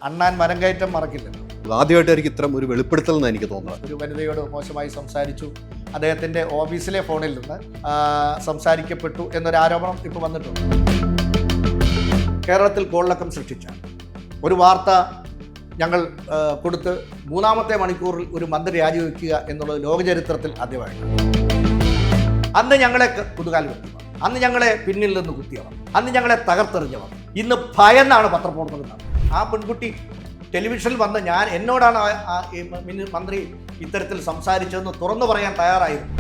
അണ്ണാൻ മരം കയറ്റം മറക്കില്ലല്ലോ. ആദ്യമായിട്ടായിരിക്കും ഇത്തരം ഒരു വെളിപ്പെടുത്തൽ എന്ന് എനിക്ക് തോന്നുന്നത്. ഒരു വനിതയോട് മോശമായി സംസാരിച്ചു, അദ്ദേഹത്തിൻ്റെ ഓഫീസിലെ ഫോണിൽ നിന്ന് സംസാരിക്കപ്പെട്ടു എന്നൊരു ആരോപണം ഇപ്പോൾ വന്നിട്ടുണ്ട്. കേരളത്തിൽ കോളിളക്കം സൃഷ്ടിച്ച ഒരു വാർത്ത ഞങ്ങൾ കൊടുത്ത് 3-ാമത്തെ മണിക്കൂറിൽ ഒരു മന്ത്രി രാജിവെക്കുക എന്നുള്ളത് ലോകചരിത്രത്തിൽ ആദ്യമായിട്ടാണ്. അന്ന് ഞങ്ങളെ കുതുകാൽ വെട്ടിയവർ, അന്ന് ഞങ്ങളെ പിന്നിൽ നിന്ന് കുത്തിയവർ, അന്ന് ഞങ്ങളെ തകർത്തെറിഞ്ഞവർ ഇന്ന് ഭയന്നാണ് പത്രപ്രവർത്തകർ. ആ പെൺകുട്ടി ടെലിവിഷനിൽ വന്ന് എന്നോടാണ് മന്ത്രി ഇത്തരത്തിൽ സംസാരിച്ചതെന്ന് തുറന്നു പറയാൻ തയ്യാറായിരുന്നു.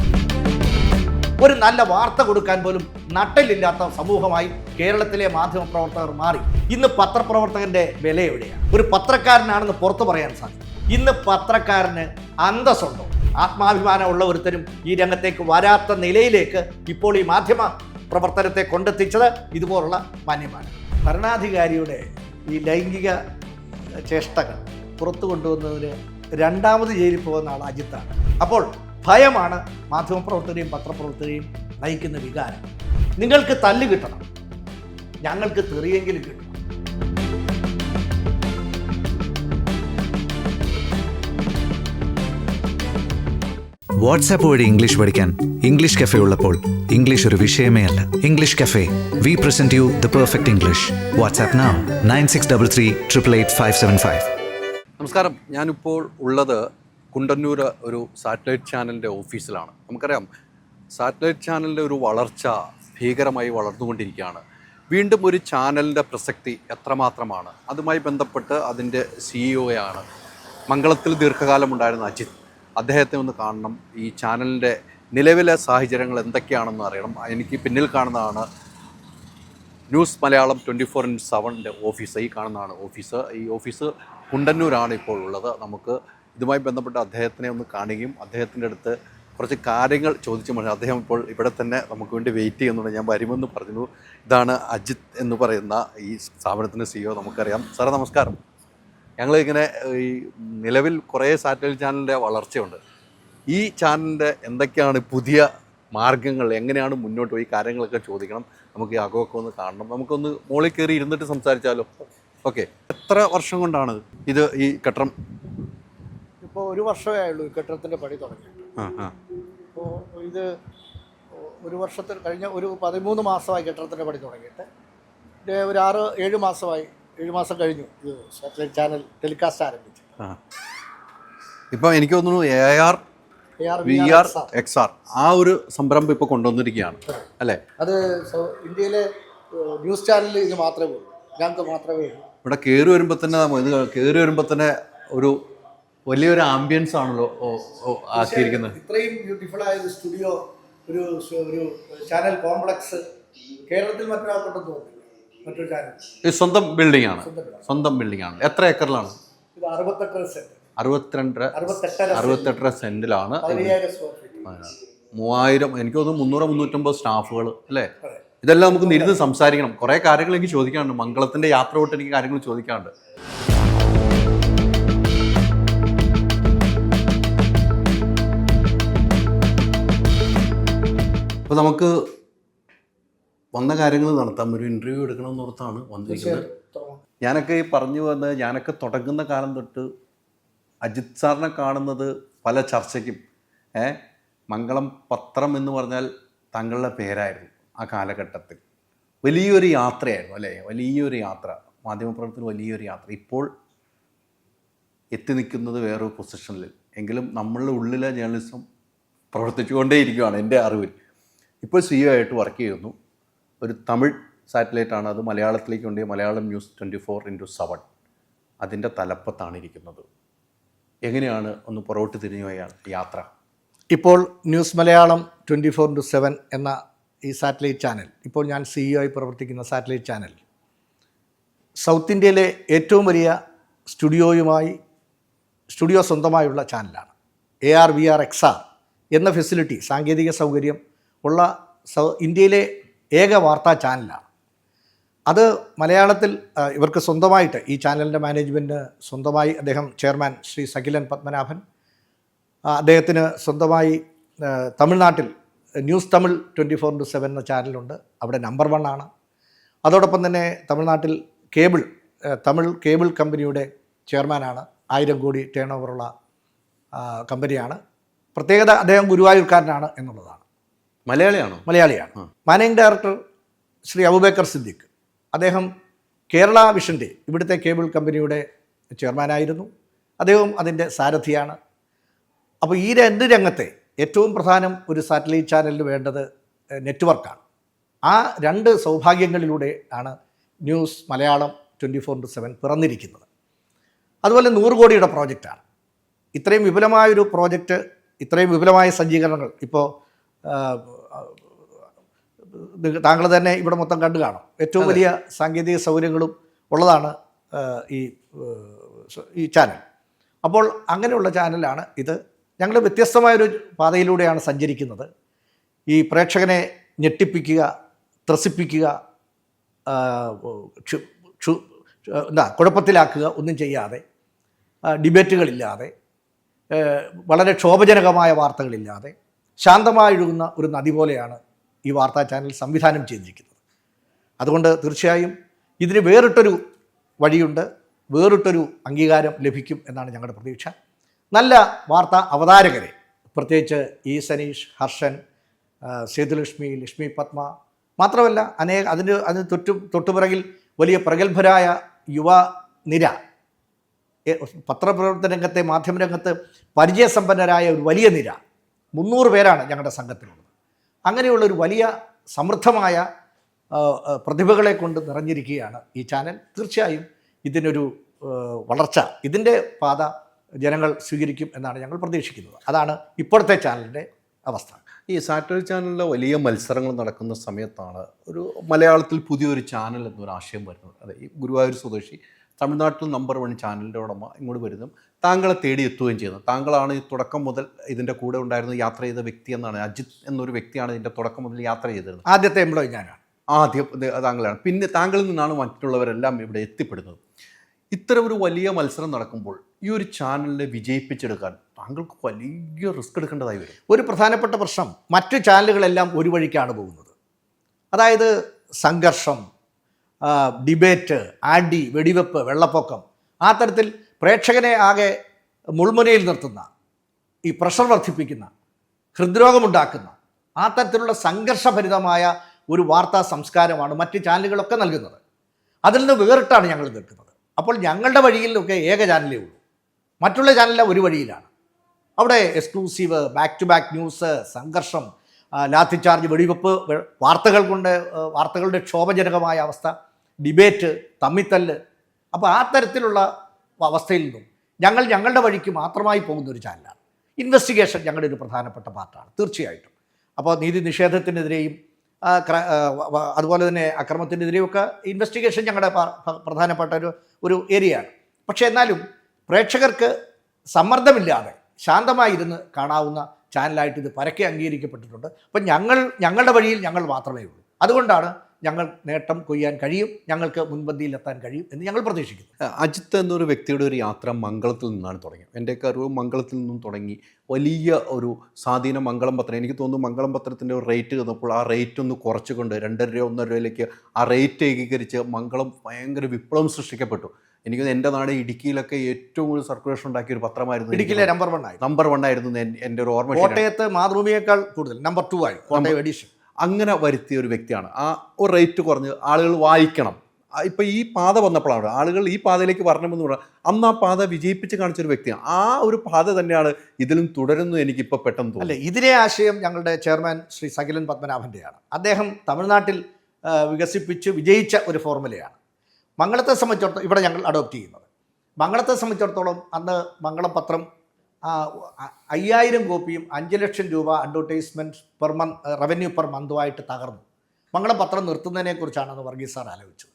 ഒരു നല്ല വാർത്ത കൊടുക്കാൻ പോലും നട്ടലില്ലാത്ത സമൂഹമായി കേരളത്തിലെ മാധ്യമപ്രവർത്തകർ മാറി. ഇന്ന് പത്രപ്രവർത്തകന്റെ വില എവിടെയാണ്? ഒരു പത്രക്കാരനാണെന്ന് പുറത്തു പറയാൻ സാധിക്കും. ഇന്ന് പത്രക്കാരന് അന്തസ്സുണ്ടോ? ആത്മാഭിമാനമുള്ള ഒരുത്തരും ഈ രംഗത്തേക്ക് വരാത്ത നിലയിലേക്ക് ഇപ്പോൾ ഈ മാധ്യമ പ്രവർത്തനത്തെ കൊണ്ടെത്തിച്ചത് ഇതുപോലുള്ള മാന്യമാണ്. ഭരണാധികാരിയുടെ ഈ ലൈംഗിക ചേഷ്ടകൾ പുറത്തു കൊണ്ടുവന്നതിന് 2ാമത് ജയിലിൽ പോകുന്ന ആൾ അജിത്താണ്. അപ്പോൾ ഭയമാണ് മാധ്യമപ്രവർത്തകരെയും പത്രപ്രവർത്തകരെയും നയിക്കുന്ന വികാരം. നിങ്ങൾക്ക് തല്ല് കിട്ടണം, ഞങ്ങൾക്ക് തെറിയെങ്കിലും കിട്ടണം. വാട്സാപ്പ് വഴി ഇംഗ്ലീഷ് പഠിക്കാൻ ഇംഗ്ലീഷ് കഫേ ഉള്ളപ്പോൾ ഇംഗ്ലീഷ് ഒരു വിഷയമേ അല്ല. English cafe, we present you the perfect English. WhatsApp now 9633388575. നമസ്കാരം, ഞാനിപ്പോൾ ഉള്ളത് കുണ്ടന്നൂർ ഒരു സാറ്റലൈറ്റ് ചാനലിൻ്റെ ഓഫീസിലാണ്. നമുക്കറിയാം സാറ്റലൈറ്റ് ചാനലിൻ്റെ ഒരു വളർച്ച ഭീകരമായി വളർന്നുകൊണ്ടിരിക്കുകയാണ്. വീണ്ടും ഒരു ചാനലിൻ്റെ പ്രസക്തി എത്രമാത്രമാണ്? അതുമായി ബന്ധപ്പെട്ട് അതിൻ്റെ CEO-യാണ് മംഗളത്തിൽ ദീർഘകാലം ഉണ്ടായിരുന്ന അജിത്. അദ്ദേഹത്തെ ഒന്ന് കാണണം, ഈ ചാനലിൻ്റെ നിലവിലെ സാഹചര്യങ്ങൾ എന്തൊക്കെയാണെന്ന് അറിയണം. എനിക്ക് പിന്നിൽ കാണുന്നതാണ് ന്യൂസ് മലയാളം 24/7 ഓഫീസ്. ഈ കാണുന്നതാണ് ഓഫീസ്. ഈ ഓഫീസ് കുണ്ടന്നൂരാണ് ഇപ്പോൾ ഉള്ളത്. നമുക്ക് ഇതുമായി ബന്ധപ്പെട്ട് അദ്ദേഹത്തിനെ ഒന്ന് കാണുകയും അദ്ദേഹത്തിൻ്റെ അടുത്ത് കുറച്ച് കാര്യങ്ങൾ ചോദിച്ചു മനസ്സിലാക്കി. അദ്ദേഹം ഇപ്പോൾ ഇവിടെ തന്നെ നമുക്ക് വേണ്ടി വെയിറ്റ് ചെയ്യുന്നുണ്ട്. ഞാൻ വരുമെന്ന് പറഞ്ഞു. ഇതാണ് അജിത് എന്ന് പറയുന്ന ഈ സ്ഥാപനത്തിൻ്റെ CEO. നമുക്കറിയാം. സാറേ നമസ്കാരം. ഞങ്ങളിങ്ങനെ ഈ നിലവിൽ കുറേ സാറ്റലൈറ്റ് ചാനലിൻ്റെ വളർച്ചയുണ്ട്. ഈ ചാനലിൻ്റെ എന്തൊക്കെയാണ് പുതിയ മാർഗ്ഗങ്ങൾ, എങ്ങനെയാണ് മുന്നോട്ട് പോയി കാര്യങ്ങളൊക്കെ ചോദിക്കണം. നമുക്ക് ഈ അകമൊക്കെ ഒന്ന് കാണണം. നമുക്കൊന്ന് മോളിൽ കയറി ഇരുന്നിട്ട് സംസാരിച്ചാലോ? ഓക്കെ. എത്ര വർഷം കൊണ്ടാണ് ഇത് ഈ കെട്ടിടം? ഇപ്പോൾ 1 വർഷമേ ആയുള്ളൂ ഈ കെട്ടിടത്തിൻ്റെ പണി തുടങ്ങി. ഇപ്പോൾ ഇത് 1 വർഷത്തിൽ കഴിഞ്ഞ ഒരു 13 മാസമായി കെട്ടിടത്തിൻ്റെ പണി തുടങ്ങിയിട്ട്. ഒരു 6-7 മാസമായി. 7 മാസം കഴിഞ്ഞു ഇത് സാറ്റലൈറ്റ് ചാനൽ ടെലികാസ്റ്റ് ആരംഭിച്ചു. ഇപ്പോൾ എനിക്ക് തോന്നുന്നു AR VR XR ആ ഒരു സംരംഭം ഇപ്പോൾ കൊണ്ടുവന്നിരിക്കുകയാണ് അല്ലേ? അത് ഇന്ത്യയിലെ ന്യൂസ് ചാനലിൽ ഇത് മാത്രമേ ഉള്ളൂ, ഞങ്ങൾക്ക് മാത്രമേ ഉള്ളൂ. ഇവിടെ കയറി വരുമ്പോൾ തന്നെ ഒരു വലിയൊരു ആംബിയൻസ് ആണല്ലോ ആക്കിയിരിക്കുന്നത്. ഇത്രയും ബ്യൂട്ടിഫുൾ ആയ ഒരു സ്റ്റുഡിയോ, ഒരു ചാനൽ കോംപ്ലക്സ് കേരളത്തിൽ മറ്റൊരാൾക്കൊണ്ടെന്ന് തോന്നുന്നു. മറ്റൊരു ചാനൽ സ്വന്തം ബിൽഡിംഗ് ആണ്. എത്ര ഏക്കറിലാണ്? ഇത് 68 സെന്റ്. 68 സെന്റിലാണ്. 15,000 square feet. 3000, എനിക്ക് തോന്നുന്നു 300-350 സ്റ്റാഫുകൾ അല്ലേ? ഇതെല്ലാം നമുക്ക് ഇരുന്ന് സംസാരിക്കണം. കുറേ കാര്യങ്ങൾ എനിക്ക് ചോദിക്കാനുണ്ട്. മംഗളത്തിൻ്റെ യാത്ര തൊട്ട് എനിക്ക് കാര്യങ്ങൾ ചോദിക്കാനുണ്ട്. അപ്പോൾ നമുക്ക് വന്ന കാര്യങ്ങൾ നടത്താം. ഒരു ഇൻ്റർവ്യൂ എടുക്കണമെന്ന് ഓർത്താണ് വന്നിരിക്കുന്നത്. ഞാനൊക്കെ തുടങ്ങുന്ന കാലം തൊട്ട് അജിത് സാറിനെ കാണുന്നത് പല ചർച്ചയ്ക്കും. മംഗളം പത്രം എന്ന് പറഞ്ഞാൽ താങ്കളുടെ പേരായിരുന്നു ആ കാലഘട്ടത്തിൽ. വലിയൊരു യാത്രയായിരുന്നു അല്ലേ? വലിയൊരു യാത്ര, മാധ്യമപ്രവർത്തനം വലിയൊരു യാത്ര. ഇപ്പോൾ എത്തി നിൽക്കുന്നത് വേറൊരു പൊസിഷനിൽ. എങ്കിലും നമ്മളുടെ ഉള്ളിലെ ജേർണലിസം പ്രവർത്തിച്ചുകൊണ്ടേയിരിക്കുകയാണ് എൻ്റെ അറിവിൽ. ഇപ്പോൾ CEO ആയിട്ട് വർക്ക് ചെയ്യുന്നു. ഒരു തമിഴ് സാറ്റലൈറ്റാണ്, അത് മലയാളത്തിലേക്ക് കൊണ്ട് മലയാളം ന്യൂസ് 24/7 അതിൻ്റെ തലപ്പത്താണ് ഇരിക്കുന്നത്. എങ്ങനെയാണ് ഒന്ന് പുറകോട്ട് തിരിഞ്ഞു പോയ യാത്ര? ഇപ്പോൾ ന്യൂസ് മലയാളം 24/7 എന്ന ഈ സാറ്റലൈറ്റ് ചാനൽ, ഇപ്പോൾ ഞാൻ CEO ആയി പ്രവർത്തിക്കുന്ന സാറ്റലൈറ്റ് ചാനൽ സൗത്ത് ഇന്ത്യയിലെ ഏറ്റവും വലിയ സ്റ്റുഡിയോ സ്വന്തമായുള്ള ചാനലാണ്. AR VR XR എന്ന ഫെസിലിറ്റി, സാങ്കേതിക സൗകര്യം ഉള്ള ഇന്ത്യയിലെ ഏക വാർത്താ ചാനലാണ്. അത് മലയാളത്തിൽ ഇവർക്ക് സ്വന്തമായിട്ട്, ഈ ചാനലിൻ്റെ മാനേജ്മെൻറ്റ് സ്വന്തമായി, അദ്ദേഹം ചെയർമാൻ ശ്രീ സകിലൻ പത്മനാഭൻ, അദ്ദേഹത്തിന് സ്വന്തമായി തമിഴ്നാട്ടിൽ ന്യൂസ് തമിഴ് 24/7 എന്ന ചാനലുണ്ട്. അവിടെ നമ്പർ 1 ആണ്. അതോടൊപ്പം തന്നെ തമിഴ്നാട്ടിൽ കേബിൾ തമിഴ് കേബിൾ കമ്പനിയുടെ ചെയർമാനാണ്. 1000 കോടി ടേൺ ഓവറുള്ള കമ്പനിയാണ്. പ്രത്യേകത അദ്ദേഹം ഗുരുവായൂർക്കാരനാണ് എന്നുള്ളതാണ്. മലയാളിയാണോ? മലയാളിയാണ്. മാനേജിംഗ് ഡയറക്ടർ ശ്രീ അബൂബക്കർ സിദ്ദീഖ്, അദ്ദേഹം കേരള വിഷൻ്റെ ഇവിടുത്തെ കേബിൾ കമ്പനിയുടെ ചെയർമാനായിരുന്നു. അദ്ദേഹം അതിൻ്റെ സാരഥിയാണ്. അപ്പോൾ ഈ രംഗത്തെ ഏറ്റവും പ്രധാനം ഒരു സാറ്റലൈറ്റ് ചാനലിന് വേണ്ടത് നെറ്റ്വർക്കാണ്. ആ 2 സൗഭാഗ്യങ്ങളിലൂടെ ആണ് ന്യൂസ് മലയാളം 24/7 പിറന്നിരിക്കുന്നത്. അതുപോലെ 100 കോടിയുടെ പ്രോജക്റ്റാണ്. ഇത്രയും വിപുലമായൊരു പ്രോജക്റ്റ്, ഇത്രയും വിപുലമായ സജ്ജീകരണങ്ങൾ ഇപ്പോൾ താങ്കൾ തന്നെ ഇവിടെ മൊത്തം കണ്ടു കാണും. ഏറ്റവും വലിയ സാങ്കേതിക സൗകര്യങ്ങളും ഉള്ളതാണ് ഈ ചാനൽ. അപ്പോൾ അങ്ങനെയുള്ള ചാനലാണ് ഇത്. ഞങ്ങൾ വ്യത്യസ്തമായൊരു പാതയിലൂടെയാണ് സഞ്ചരിക്കുന്നത്. ഈ പ്രേക്ഷകനെ ഞെട്ടിപ്പിക്കുക, ത്രസിപ്പിക്കുക, കുഴപ്പത്തിലാക്കുക ഒന്നും ചെയ്യാതെ, ഡിബേറ്റുകളില്ലാതെ, വളരെ ക്ഷോഭജനകമായ വാർത്തകളില്ലാതെ ശാന്തമായൊഴുകുന്ന ഒരു നദി പോലെയാണ് ഈ വാർത്താ ചാനൽ സംവിധാനം ചെയ്തിരിക്കുന്നത്. അതുകൊണ്ട് തീർച്ചയായും ഇതിന് വേറിട്ടൊരു വഴിയുണ്ട്, വേറിട്ടൊരു അംഗീകാരം ലഭിക്കും എന്നാണ് ഞങ്ങളുടെ പ്രതീക്ഷ. നല്ല വാർത്താ അവതാരകരെ, പ്രത്യേകിച്ച് ഇ സനീഷ്, ഹർഷൻ, സേതുലക്ഷ്മി, ലക്ഷ്മി പത്മ, മാത്രമല്ല അതിന് തൊട്ടുപിറകിൽ വലിയ പ്രഗത്ഭരായ യുവ നിര, പത്രപ്രവർത്തന രംഗത്തെ, മാധ്യമരംഗത്ത് പരിചയസമ്പന്നരായ ഒരു വലിയ നിര, 300 പേരാണ് ഞങ്ങളുടെ സംഘത്തിലുള്ളത്. അങ്ങനെയുള്ളൊരു വലിയ സമൃദ്ധമായ പ്രതിഭകളെ കൊണ്ട് നിറഞ്ഞിരിക്കുകയാണ് ഈ ചാനൽ. തീർച്ചയായും ഇതിനൊരു വളർച്ച, ഇതിൻ്റെ പാത ജനങ്ങൾ സ്വീകരിക്കും എന്നാണ് ഞങ്ങൾ പ്രതീക്ഷിക്കുന്നത്. അതാണ് ഇപ്പോഴത്തെ ചാനലിൻ്റെ അവസ്ഥ. ഈ സാറ്റലൈറ്റ് ചാനലിലെ വലിയ മത്സരങ്ങൾ നടക്കുന്ന സമയത്താണ് ഒരു മലയാളത്തിൽ പുതിയൊരു ചാനൽ എന്നൊരു ആശയം വരുന്നത്. അതെ, ഈ ഗുരുവായൂർ സ്വദേശി തമിഴ്നാട്ടിൽ നമ്പർ 1 ചാനലിൻ്റെ ഉടമ ഇങ്ങോട്ട് വരുന്നതും താങ്കളെ തേടി എത്തുകയും ചെയ്യുന്നത്. താങ്കളാണ് ഈ തുടക്കം മുതൽ ഇതിൻ്റെ കൂടെ ഉണ്ടായിരുന്ന യാത്ര ചെയ്ത വ്യക്തി എന്നാണ്. അജിത് എന്നൊരു വ്യക്തിയാണ് ഇതിൻ്റെ തുടക്കം മുതൽ യാത്ര ചെയ്തിരുന്നത്. ആദ്യത്തെ എംപ്ലോയി ഞാനാണ്. ആദ്യം താങ്കളാണ്. പിന്നെ താങ്കളിൽ നിന്നാണ് മറ്റുള്ളവരെല്ലാം ഇവിടെ എത്തിപ്പെടുന്നത്. ഇത്തരം ഒരു വലിയ മത്സരം നടക്കുമ്പോൾ ഈ ഒരു ചാനലിനെ വിജയിപ്പിച്ചെടുക്കാൻ താങ്കൾക്ക് വലിയ റിസ്ക് എടുക്കേണ്ടതായി വരും. ഒരു പ്രധാനപ്പെട്ട പ്രശ്നം, മറ്റു ചാനലുകളെല്ലാം ഒരു വഴിക്കാണ് പോകുന്നത്. അതായത് സംഘർഷം, ഡിബേറ്റ്, അടി, വെടിവെപ്പ്, വെള്ളപ്പൊക്കം, ആ തരത്തിൽ പ്രേക്ഷകനെ ആകെ മുൾമുനയിൽ നിർത്തുന്ന, ഈ പ്രഷർ വർദ്ധിപ്പിക്കുന്ന, ഹൃദ്രോഗമുണ്ടാക്കുന്ന ആ തരത്തിലുള്ള സംഘർഷഭരിതമായ ഒരു വാർത്താ സംസ്കാരമാണ് മറ്റ് ചാനലുകളൊക്കെ നൽകുന്നത്. അതിൽ നിന്ന് വേറിട്ടാണ് ഞങ്ങൾ നിൽക്കുന്നത്. അപ്പോൾ ഞങ്ങളുടെ വഴിയിലൊക്കെ ഏക ചാനലേ ഉള്ളൂ, മറ്റുള്ള ചാനലെല്ലാം ഒരു വഴിയിലാണ്. അവിടെ exclusive, back to back news, സംഘർഷം, ലാത്തിച്ചാർജ്, വെടിവെപ്പ്, വാർത്തകളുടെ ക്ഷോഭജനകമായ അവസ്ഥ, ഡിബേറ്റ്, തമ്മിത്തല്ല്. അപ്പോൾ ആ തരത്തിലുള്ള അവസ്ഥയിൽ നിന്നും ഞങ്ങളുടെ വഴിക്ക് മാത്രമായി പോകുന്ന ഒരു ചാനലാണ്. ഇൻവെസ്റ്റിഗേഷൻ ഞങ്ങളുടെ ഒരു പ്രധാനപ്പെട്ട പാർട്ടാണ് തീർച്ചയായിട്ടും. അപ്പോൾ നീതി നിഷേധത്തിനെതിരെയും അതുപോലെ തന്നെ അക്രമത്തിനെതിരെയൊക്കെ ഇൻവെസ്റ്റിഗേഷൻ ഞങ്ങളുടെ പ്രധാനപ്പെട്ട ഒരു ഏരിയയാണ്. പക്ഷേ എന്നാലും പ്രേക്ഷകർക്ക് സമ്മർദ്ദമില്ലാതെ ശാന്തമായിരുന്ന് കാണാവുന്ന ചാനലായിട്ട് ഇത് പരക്കെ അംഗീകരിക്കപ്പെട്ടിട്ടുണ്ട്. അപ്പം ഞങ്ങളുടെ വഴിയിൽ ഞങ്ങൾ മാത്രമേ ഉള്ളൂ. അതുകൊണ്ടാണ് ഞങ്ങൾ നേട്ടം കൊയ്യാൻ കഴിയും, ഞങ്ങൾക്ക് മുൻപന്തിയിലെത്താൻ കഴിയും എന്ന് ഞങ്ങൾ പ്രതീക്ഷിക്കുന്നു. അജിത്ത് എന്നൊരു വ്യക്തിയുടെ ഒരു യാത്ര മംഗളത്തിൽ നിന്നാണ് തുടങ്ങിയത്. എൻ്റെയൊക്കെ അറിവ് മംഗളത്തിൽ നിന്നും തുടങ്ങി വലിയ ഒരു സ്വാധീനം മംഗളം പത്രം. എനിക്ക് തോന്നുന്നു മംഗളം പത്രത്തിൻ്റെ ഒരു റേറ്റ് തന്നപ്പോൾ ആ റേറ്റ് ഒന്ന് കുറച്ചുകൊണ്ട് 2.5 രൂപ 1.5 രൂപയിലേക്ക് ആ റേറ്റ് ഏകീകരിച്ച് മംഗളം ഭയങ്കര വിപ്ലവം സൃഷ്ടിക്കപ്പെട്ടു. എനിക്ക് എൻ്റെ നാട് ഇടുക്കിയിലൊക്കെ ഏറ്റവും കൂടുതൽ സർക്കുലേഷൻ ഉണ്ടാക്കിയ ഒരു പത്രമായിരുന്നു. ഇടുക്കിയിലെ നമ്പർ 1 ആയിരുന്നു എൻ്റെ ഒരു ഓർമ്മ. കോട്ടയത്ത് മാതൃഭൂമിയേക്കാൾ കൂടുതൽ നമ്പർ 2 ആയി കോട്ടയം എഡിഷൻ. അങ്ങനെ വരുത്തിയ ഒരു വ്യക്തിയാണ്. ആ ഒരു റേറ്റ് കുറഞ്ഞ് ആളുകൾ വായിക്കണം. ഇപ്പം ഈ പാത വന്നപ്പോഴാണ് ആളുകൾ ഈ പാതയിലേക്ക് വരണമെന്ന് പറഞ്ഞാൽ അന്ന് ആ പാത വിജയിപ്പിച്ച് കാണിച്ചൊരു വ്യക്തിയാണ്. ആ ഒരു പാത തന്നെയാണ് ഇതിലും തുടരുന്നത് എനിക്കിപ്പോൾ പെട്ടെന്ന് തോന്നുന്നു. അല്ലേ, ഇതിലെ ആശയം ഞങ്ങളുടെ ചെയർമാൻ ശ്രീ സകിലൻ പത്മനാഭൻ്റെയാണ്. അദ്ദേഹം തമിഴ്നാട്ടിൽ വികസിപ്പിച്ച് വിജയിച്ച ഒരു ഫോർമുലയാണ്. മംഗളത്തെ സംബന്ധിച്ചിടത്തോളം ഇവിടെ ഞങ്ങൾ അഡോപ്റ്റ് ചെയ്യുന്നത്. മംഗളത്തെ സംബന്ധിച്ചിടത്തോളം അന്ന് മംഗളം പത്രം 5000 കോപ്പിയും 5 ലക്ഷം രൂപ advertisement per month revenue per മന്തുമായിട്ട് തകർന്നു. മംഗളം പത്രം നിർത്തുന്നതിനെക്കുറിച്ചാണ് അന്ന് വർഗീസ് സാർ ആലോചിച്ചത്.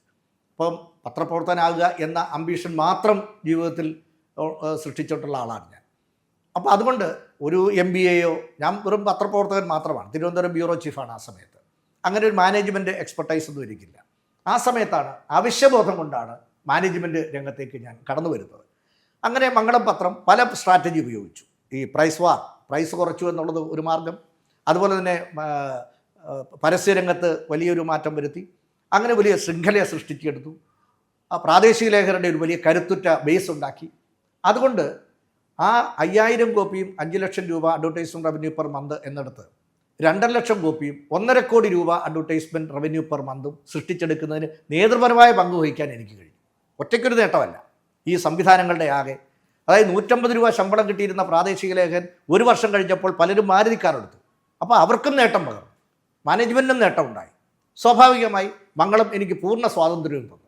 അപ്പം പത്രപ്രവർത്തനാകുക എന്ന അംബീഷൻ മാത്രം ജീവിതത്തിൽ സൃഷ്ടിച്ചിട്ടുള്ള ആളാണ് ഞാൻ. അപ്പോൾ അതുകൊണ്ട് ഒരു MBAയോ, ഞാൻ വെറും പത്രപ്രവർത്തകൻ മാത്രമാണ്, തിരുവനന്തപുരം ബ്യൂറോ ചീഫാണ് ആ സമയത്ത്. അങ്ങനെ ഒരു മാനേജ്മെൻറ്റ് എക്സ്പെർട്ടൈസ് ഒന്നും എനിക്കില്ല. ആ സമയത്താണ് ആവശ്യബോധം കൊണ്ടാണ് മാനേജ്മെൻറ്റ് രംഗത്തേക്ക് ഞാൻ കടന്നു വരുന്നത്. അങ്ങനെ മംഗളം പത്രം പല സ്ട്രാറ്റജി ഉപയോഗിച്ചു. ഈ പ്രൈസ് കുറച്ചു എന്നുള്ളത് ഒരു മാർഗം. അതുപോലെ തന്നെ പരസ്യരംഗത്ത് വലിയൊരു മാറ്റം വരുത്തി. അങ്ങനെ വലിയ ശൃംഖലയെ സൃഷ്ടിച്ചെടുത്തു. പ്രാദേശിക ലേഖകരുടെ ഒരു വലിയ കരുത്തുറ്റ ബേസ് ഉണ്ടാക്കി. അതുകൊണ്ട് ആ 5000 കോപ്പിയും 5 ലക്ഷം രൂപ അഡ്വർടൈസ്മെൻറ്റ് റവന്യൂ പെർ മന്ത് എന്നിടത്ത് 2.5 ലക്ഷം കോപ്പിയും 1.5 കോടി രൂപ അഡ്വർടൈസ്മെൻറ്റ് റവന്യൂ പെർ മന്തും സൃഷ്ടിച്ചെടുക്കുന്നതിന് നേതൃപരമായ പങ്ക് വഹിക്കാൻ എനിക്ക് കഴിഞ്ഞു. ഒറ്റയ്ക്കൊരു നേട്ടമല്ല, ഈ സംവിധാനങ്ങളുടെ ആകെ. അതായത് 150 രൂപ ശമ്പളം കിട്ടിയിരുന്ന പ്രാദേശിക ലേഖകൻ 1 വർഷം കഴിഞ്ഞപ്പോൾ പലരും മാരുതിക്കാരെടുത്തു. അപ്പോൾ അവർക്കും നേട്ടം പകർന്നു, മാനേജ്മെൻറ്റിനും നേട്ടമുണ്ടായി. സ്വാഭാവികമായി മംഗളം എനിക്ക് പൂർണ്ണ സ്വാതന്ത്ര്യം തന്നു.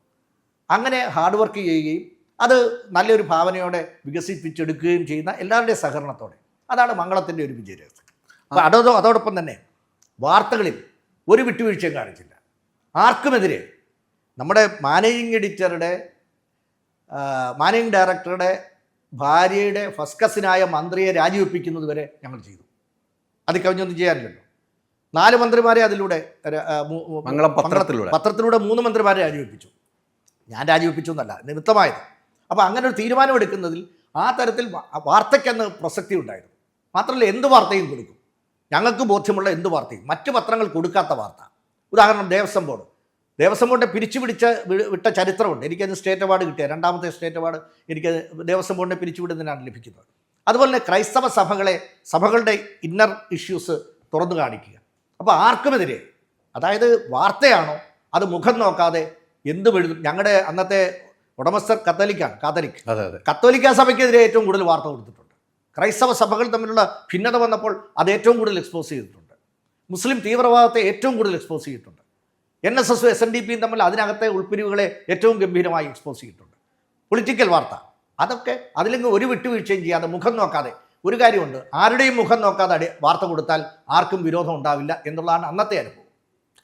അങ്ങനെ ഹാർഡ് വർക്ക് ചെയ്യുകയും അത് നല്ലൊരു ഭാവനയോടെ വികസിപ്പിച്ചെടുക്കുകയും ചെയ്യുന്ന എല്ലാവരുടെയും സഹകരണത്തോടെ, അതാണ് മംഗളത്തിൻ്റെ ഒരു വിജയരഹസ്യം. അപ്പോൾ അതോടൊപ്പം തന്നെ വാർത്തകളിൽ ഒരു വിട്ടുവീഴ്ചയും കാണിച്ചില്ല. ആർക്കുമെതിരെ നമ്മുടെ മാനേജിങ് ഡയറക്ടറുടെ ഭാര്യയുടെ ഫസ്റ്റ് കസിനായ മന്ത്രിയെ രാജിവെപ്പിക്കുന്നത് വരെ ഞങ്ങൾ ചെയ്തു. അത് കവിഞ്ഞൊന്നും ചെയ്യാനില്ലല്ലോ. 4 മന്ത്രിമാരെ അതിലൂടെ പത്രത്തിലൂടെ 3 മന്ത്രിമാരെ രാജിവെപ്പിച്ചു. ഞാൻ രാജിവെപ്പിച്ചു എന്നല്ല, നിമിത്തമായത്. അപ്പോൾ അങ്ങനെ ഒരു തീരുമാനമെടുക്കുന്നതിൽ ആ തരത്തിൽ വാർത്തയ്ക്കെന്ന് പ്രസക്തി ഉണ്ടായിരുന്നു. മാത്രമല്ല, എന്ത് വാർത്തയും കൊടുക്കും, ഞങ്ങൾക്ക് ബോധ്യമുള്ള എന്ത് വാർത്തയും. മറ്റ് പത്രങ്ങൾ കൊടുക്കാത്ത വാർത്ത, ഉദാഹരണം ദേവസ്വം ബോർഡിനെ വിട്ട ചരിത്രമുണ്ട്. എനിക്കത് സ്റ്റേറ്റ് അവാർഡ് കിട്ടിയ 2ാമത്തെ സ്റ്റേറ്റ് അവാർഡ് എനിക്ക് ദേവസ്വം ബോർഡിനെ പിരിച്ചുവിടുന്നതിനാണ് ലഭിക്കുന്നത്. അതുപോലെ തന്നെ ക്രൈസ്തവ സഭകളുടെ ഇന്നർ ഇഷ്യൂസ് തുറന്നു കാണിക്കുക. അപ്പോൾ ആർക്കുമെതിരെ, അതായത് വാർത്തയാണോ അത് മുഖം നോക്കാതെ എന്തും എഴുതും. ഞങ്ങളുടെ അന്നത്തെ ഉടമസ്ഥർ കത്തോലിക്ക സഭയ്ക്കെതിരെ ഏറ്റവും കൂടുതൽ വാർത്ത കൊടുത്തിട്ടുണ്ട്. ക്രൈസ്തവ സഭകൾ തമ്മിലുള്ള ഭിന്നത വന്നപ്പോൾ അത് ഏറ്റവും കൂടുതൽ എക്സ്പോസ് ചെയ്തിട്ടുണ്ട്. മുസ്ലിം തീവ്രവാദത്തെ ഏറ്റവും കൂടുതൽ എക്സ്പോസ് ചെയ്തിട്ടുണ്ട്. NSS SNDPയും തമ്മിൽ അതിനകത്തെ ഉൾപ്പിരിവുകളെ ഏറ്റവും ഗംഭീരമായി എക്സ്പോസ് ചെയ്തിട്ടുണ്ട്. പൊളിറ്റിക്കൽ വാർത്ത, അതൊക്കെ അതിലെങ്കിൽ ഒരു വിട്ടുവീഴ്ചയും ചെയ്യാതെ മുഖം നോക്കാതെ. ഒരു കാര്യമുണ്ട്, ആരുടെയും മുഖം നോക്കാതെ വാർത്ത കൊടുത്താൽ ആർക്കും വിരോധം ഉണ്ടാവില്ല എന്നുള്ളതാണ് അന്നത്തെ അനുഭവം.